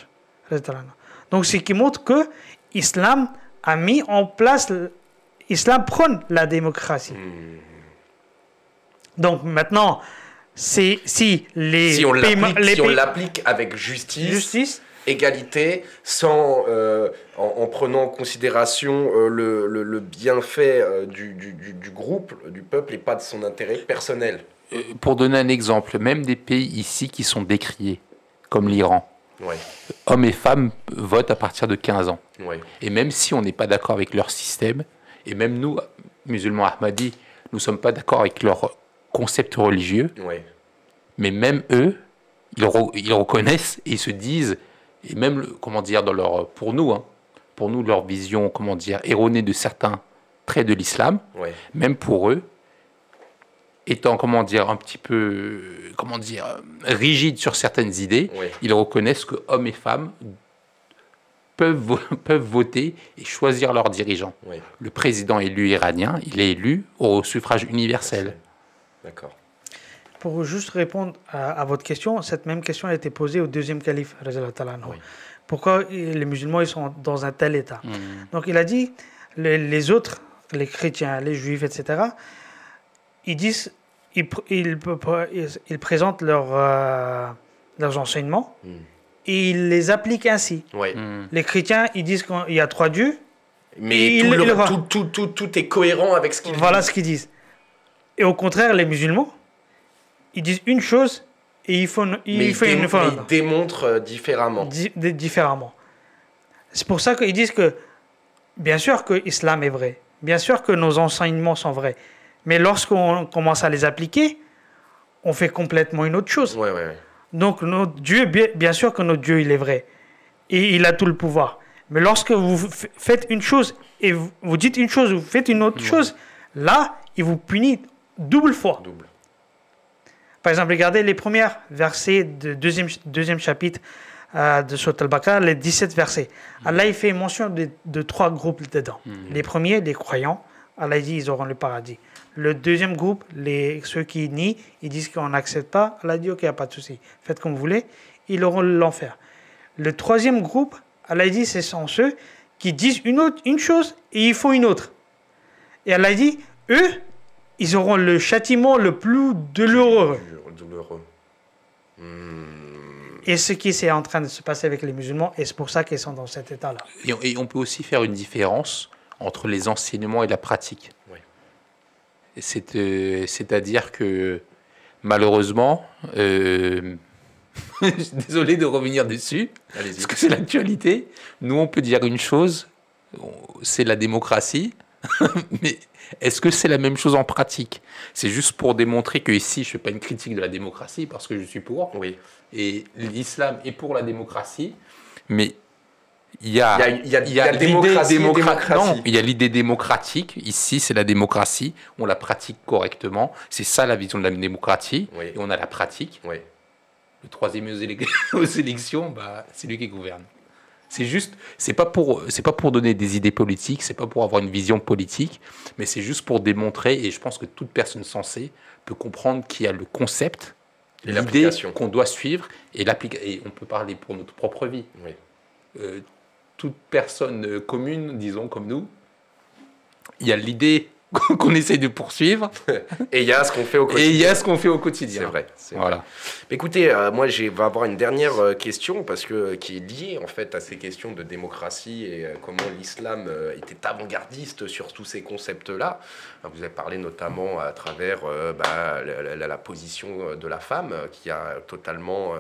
Donc, ce qui montre que l'islam a mis en place, l'islam prône la démocratie. Donc, maintenant, si on l'applique avec justice, égalité, en prenant en considération le bienfait du groupe, du peuple, et pas de son intérêt personnel. Pour donner un exemple, même des pays ici qui sont décriés, comme l'Iran, hommes et femmes votent à partir de 15 ans. Et même si on n'est pas d'accord avec leur système, et même nous, musulmans ahmadis, nous ne sommes pas d'accord avec leur concept religieux, mais même eux, ils reconnaissent et ils se disent, et même, pour nous, leur vision, erronée de certains traits de l'islam, même pour eux, étant, un petit peu, rigides sur certaines idées, ils reconnaissent que hommes et femmes peuvent voter et choisir leurs dirigeants. Le président élu iranien, il est élu au suffrage universel. D'accord. Pour juste répondre à votre question, cette même question a été posée au deuxième calife. Pourquoi les musulmans ils sont dans un tel état? Donc il a dit, les autres, les chrétiens, les juifs, etc., ils disent, ils présentent leurs enseignements et ils les appliquent ainsi. Les chrétiens, ils disent qu'il y a 3 dieux. Mais tout est cohérent avec ce qu'ils disent. Voilà ce qu'ils disent. Et au contraire, les musulmans, ils disent une chose et ils démontrent différemment. Différemment. C'est pour ça qu'ils disent que, bien sûr que l'islam est vrai, bien sûr que nos enseignements sont vrais, mais lorsqu'on commence à les appliquer, on fait complètement une autre chose. Donc notre Dieu, bien sûr que notre Dieu, il est vrai et il a tout le pouvoir. Mais lorsque vous faites une chose et vous dites une chose, vous faites une autre chose, là, il vous punit double fois. Par exemple, regardez les premiers versets du deuxième chapitre de Surat Al-Baqarah, les 17 versets. Allah il fait mention de 3 groupes dedans. Les premiers, les croyants, Allah dit ils auront le paradis. Le deuxième groupe, ceux qui nient, ils disent qu'on n'accepte pas. Allah dit ok, il n'y a pas de souci, faites comme vous voulez, ils auront l'enfer. Le troisième groupe, Allah dit ce sont ceux qui disent une chose et ils font une autre. Et Allah dit, eux, ils auront le châtiment le plus douloureux. Et ce qui est en train de se passer avec les musulmans, et c'est pour ça qu'ils sont dans cet état-là. Et on peut aussi faire une différence entre les enseignements et la pratique. Oui. C'est-à-dire que malheureusement, désolé de revenir dessus, Allez-y. parce que c'est l'actualité, nous on peut dire une chose, c'est la démocratie, mais est-ce que c'est la même chose en pratique? C'est juste pour démontrer que ici, je ne fais pas une critique de la démocratie parce que je suis pour, Oui. et l'islam est pour la démocratie, mais il y a démocratie et démocratie. Non, il y a l'idée démocratique. Ici, c'est la démocratie. On la pratique correctement. C'est ça la vision de la démocratie. Oui. Et on a la pratique. Oui. Le troisième aux élections, bah, c'est lui qui gouverne. C'est juste, c'est pas pour donner des idées politiques, c'est pas pour avoir une vision politique, mais c'est juste pour démontrer. Et je pense que toute personne sensée peut comprendre qu'il y a le concept, Et l'idée l'application. qu'on doit suivre et et on peut parler pour notre propre vie. Oui. Toute personne commune, disons comme nous, il y a l'idée qu'on essaye de poursuivre Et il y a ce qu'on fait au et quotidien. il y a ce qu'on fait au quotidien. C'est vrai. Voilà. Écoutez, moi, je vais avoir une dernière question parce que qui est liée en fait à ces questions de démocratie et comment l'islam était avant-gardiste sur tous ces concepts-là. Vous avez parlé notamment à travers la position de la femme qui a totalement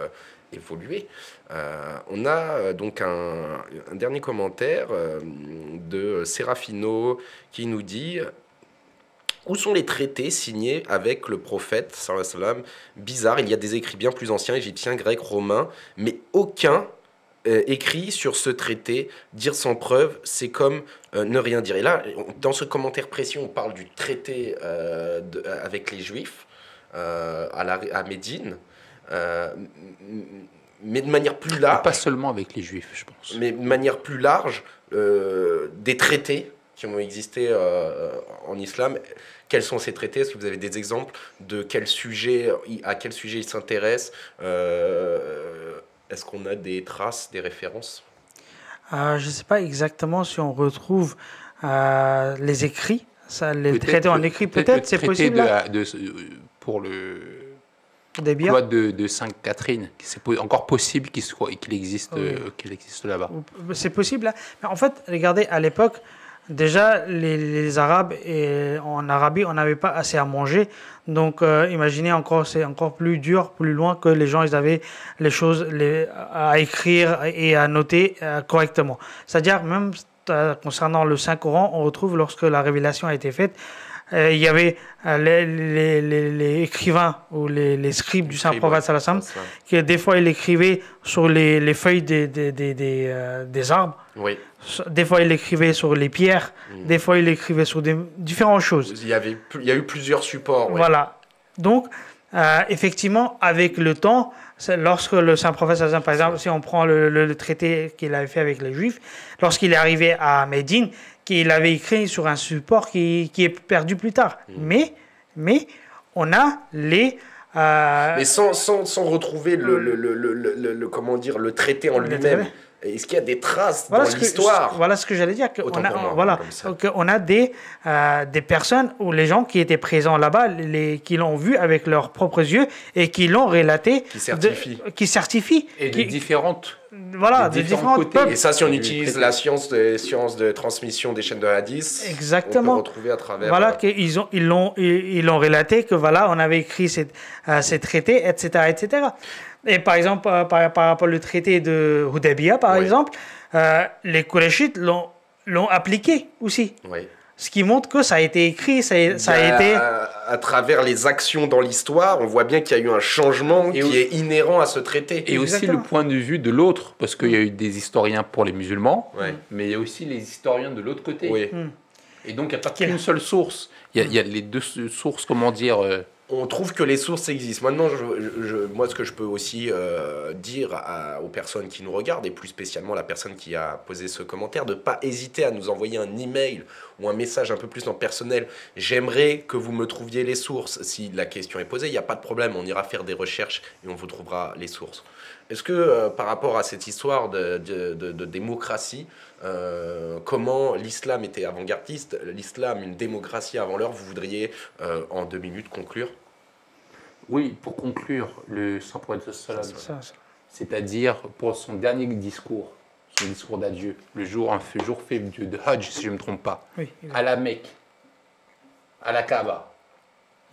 évolué. On a donc un dernier commentaire de Serafino qui nous dit: où sont les traités signés avec le prophète sallallahu alayhi wa sallam? Bizarre, il y a des écrits bien plus anciens, égyptiens, grecs, romains, mais aucun écrit sur ce traité. Dire sans preuve, c'est comme ne rien dire. Et là, dans ce commentaire précis, on parle du traité avec les Juifs à Médine, mais de manière plus large. Pas seulement avec les Juifs, je pense. Mais de manière plus large, des traités qui ont existé en islam. Quels sont ces traités? Est-ce que vous avez des exemples de à quel sujet ils s'intéressent? Est-ce qu'on a des traces, des références? Je ne sais pas exactement si on retrouve les écrits, les traités en écrit, peut-être, c'est possible. Pour le Des biens. loi de Sainte-Catherine, c'est encore possible qu'il existe, Oui. qu'il existe là-bas. C'est possible. Hein. Mais en fait, regardez, à l'époque, déjà, les Arabes, et en Arabie, on n'avait pas assez à manger. Donc, imaginez encore, c'est encore plus dur, plus loin que les gens, ils avaient les choses à écrire et à noter correctement. C'est-à-dire, même concernant le Saint-Coran, on retrouve lorsque la révélation a été faite, il y avait les écrivains ou les scribes du Saint-Prophète sallallahu alayhi wa sallam, qui des fois, ils écrivaient sur les feuilles des arbres. Oui. Des fois, il écrivait sur les pierres. Des fois, il écrivait sur différentes choses. Il y a eu plusieurs supports. Ouais. Voilà. Donc, effectivement, avec le temps, lorsque le Saint-Prophète, par exemple, si on prend le traité qu'il avait fait avec les Juifs, lorsqu'il est arrivé à Médine, qu'il avait écrit sur un support qui est perdu plus tard. Mais on a les... Mais sans retrouver le traité en lui-même. Est-ce qu'il y a des traces dans l'histoire? Voilà ce que j'allais dire. On a des personnes ou les gens qui étaient présents là-bas, qui l'ont vu avec leurs propres yeux et qui l'ont relaté. Qui certifient. Et de différentes. Voilà, de différents côtés. peuples. Et ça, si on utilise la science de transmission des chaînes de hadith, exactement. on peut retrouver à travers... Voilà, ils l'ont relaté, que voilà, on avait écrit ces traités, etc., etc. Et par exemple, par rapport au traité de Hudaybiyah, par exemple, les Qurayshites l'ont appliqué aussi. Oui. Ce qui montre que ça a été écrit, ça a été... À travers les actions dans l'histoire, on voit bien qu'il y a eu un changement qui est inhérent à ce traité. Et aussi le point de vue de l'autre, parce qu'il y a eu des historiens pour les musulmans, mais il y a aussi les historiens de l'autre côté. Oui. Et donc, il n'y a pas qu'une seule source. Il y a les deux sources, comment dire... On trouve que les sources existent. Maintenant, moi, ce que je peux aussi dire aux personnes qui nous regardent, et plus spécialement la personne qui a posé ce commentaire, de ne pas hésiter à nous envoyer un email ou un message un peu plus en personnel. J'aimerais que vous me trouviez les sources. Si la question est posée, il n'y a pas de problème. On ira faire des recherches et on vous trouvera les sources. Est-ce que par rapport à cette histoire de démocratie, comment l'islam était avant-gardiste, l'islam une démocratie avant l'heure, vous voudriez en 2 minutes conclure? Oui, pour conclure, le Saint-Prophète sallallahu alayhi wa sallam, c'est-à-dire pour son dernier discours son discours d'adieu, un jour fait de Hajj, si je ne me trompe pas, Oui, à la Mecque, à la Kaaba.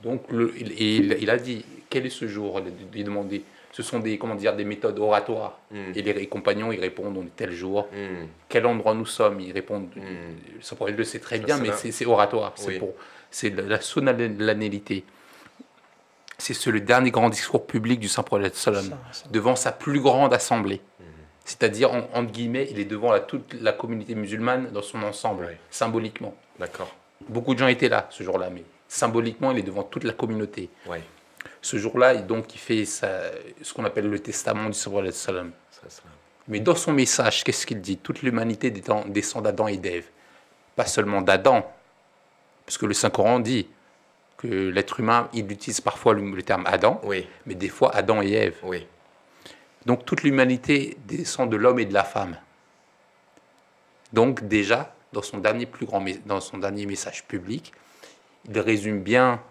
Donc, il a dit, quel est ce jour? Il a demandé, ce sont des méthodes oratoires. Et les compagnons, ils répondent, on est tel jour. Quel endroit nous sommes? Ils répondent, ça pourrait le sait très bien, mais c'est oratoire. Oui. C'est la solennalité. C'est le dernier grand discours public du Saint-Prophète Sallam, devant sa plus grande assemblée. C'est-à-dire, entre guillemets, il est devant toute la communauté musulmane dans son ensemble, symboliquement. D'accord. Beaucoup de gens étaient là ce jour-là, mais symboliquement, il est devant toute la communauté. Ouais. Ce jour-là, donc, il fait ce qu'on appelle le testament du Prophète Sallam. Mais dans son message, qu'est-ce qu'il dit? Toute l'humanité descend d'Adam et d'Ève. Pas seulement d'Adam, parce que le Saint-Coran dit que l'être humain, il utilise parfois le terme Adam, Oui. mais des fois Adam et Ève. Oui. Donc toute l'humanité descend de l'homme et de la femme. Donc déjà, dans son dernier message public, il résume bien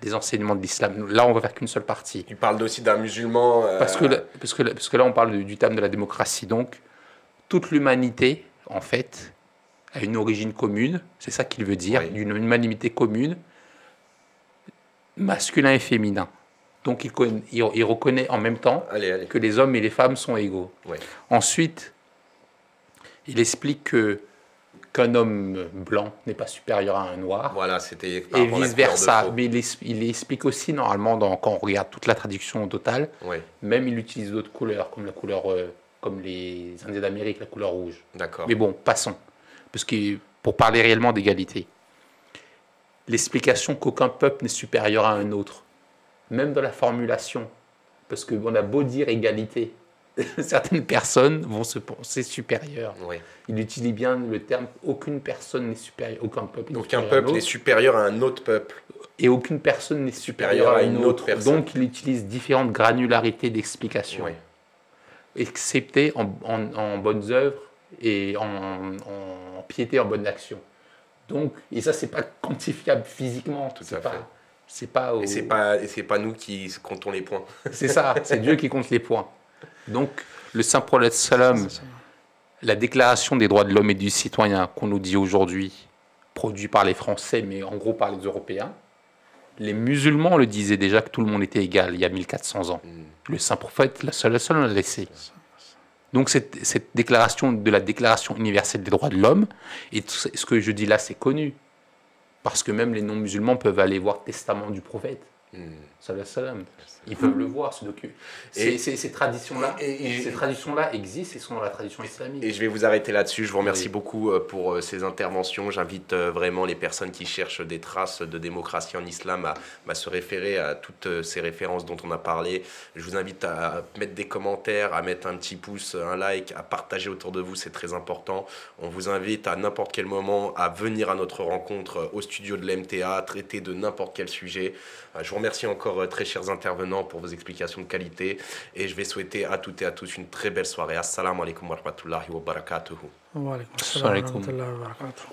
les enseignements de l'islam. Là, on va faire qu'une seule partie. Il parle aussi d'un musulman. Parce que là, on parle du thème de la démocratie. Donc, toute l'humanité, en fait, a une origine commune. C'est ça qu'il veut dire, une humanité commune, masculin et féminin. Donc, il reconnaît en même temps que les hommes et les femmes sont égaux. Ouais. Ensuite, il explique qu'un homme blanc n'est pas supérieur à un noir. Voilà, c'était et vice-versa. Mais il explique aussi, normalement, quand on regarde toute la traduction totale, même il utilise d'autres couleurs, comme la couleur, comme les Indiens d'Amérique, la couleur rouge. D'accord. Mais bon, passons. Parce que pour parler réellement d'égalité, l'explication qu'aucun peuple n'est supérieur à un autre, même dans la formulation, parce qu'on a beau dire égalité, certaines personnes vont se penser supérieures. Oui. Il utilise bien le terme « aucune personne n'est supérieure », aucun peuple. Donc un peuple est supérieur à un autre peuple. Et aucune personne n'est supérieure à une autre personne. Donc il utilise différentes granularités d'explication, excepté en bonnes œuvres et en piété, en bonne action. Donc, et ça, c'est pas quantifiable physiquement. Tout à fait. Et c'est pas nous qui comptons les points. C'est ça, c'est Dieu qui compte les points. Donc, le Saint-Prophète Sallam, la déclaration des droits de l'homme et du citoyen qu'on nous dit aujourd'hui, produit par les Français, mais en gros par les Européens, les musulmans le disaient déjà que tout le monde était égal il y a 1400 ans. Le Saint-Prophète, la seule l'a laissé. Donc, cette déclaration de la Déclaration universelle des droits de l'homme, et ce que je dis là, c'est connu. Parce que même les non-musulmans peuvent aller voir le testament du prophète. Salam. Ils peuvent le voir, ce document. Ces traditions-là existent et sont dans la tradition islamique. Et je vais vous arrêter là-dessus. Je vous remercie beaucoup pour ces interventions. J'invite vraiment les personnes qui cherchent des traces de démocratie en islam à se référer à toutes ces références dont on a parlé. Je vous invite à mettre des commentaires, à mettre un petit pouce, un like, à partager autour de vous, c'est très important. On vous invite à n'importe quel moment à venir à notre rencontre au studio de l'MTA, traiter de n'importe quel sujet. Je vous remercie encore, très chers intervenants, pour vos explications de qualité. Et je vais souhaiter à toutes et à tous une très belle soirée. Assalamu alaikum wa rahmatullahi wa barakatuhu. Wa alaikum assalam wa rahmatullahi wa barakatuh.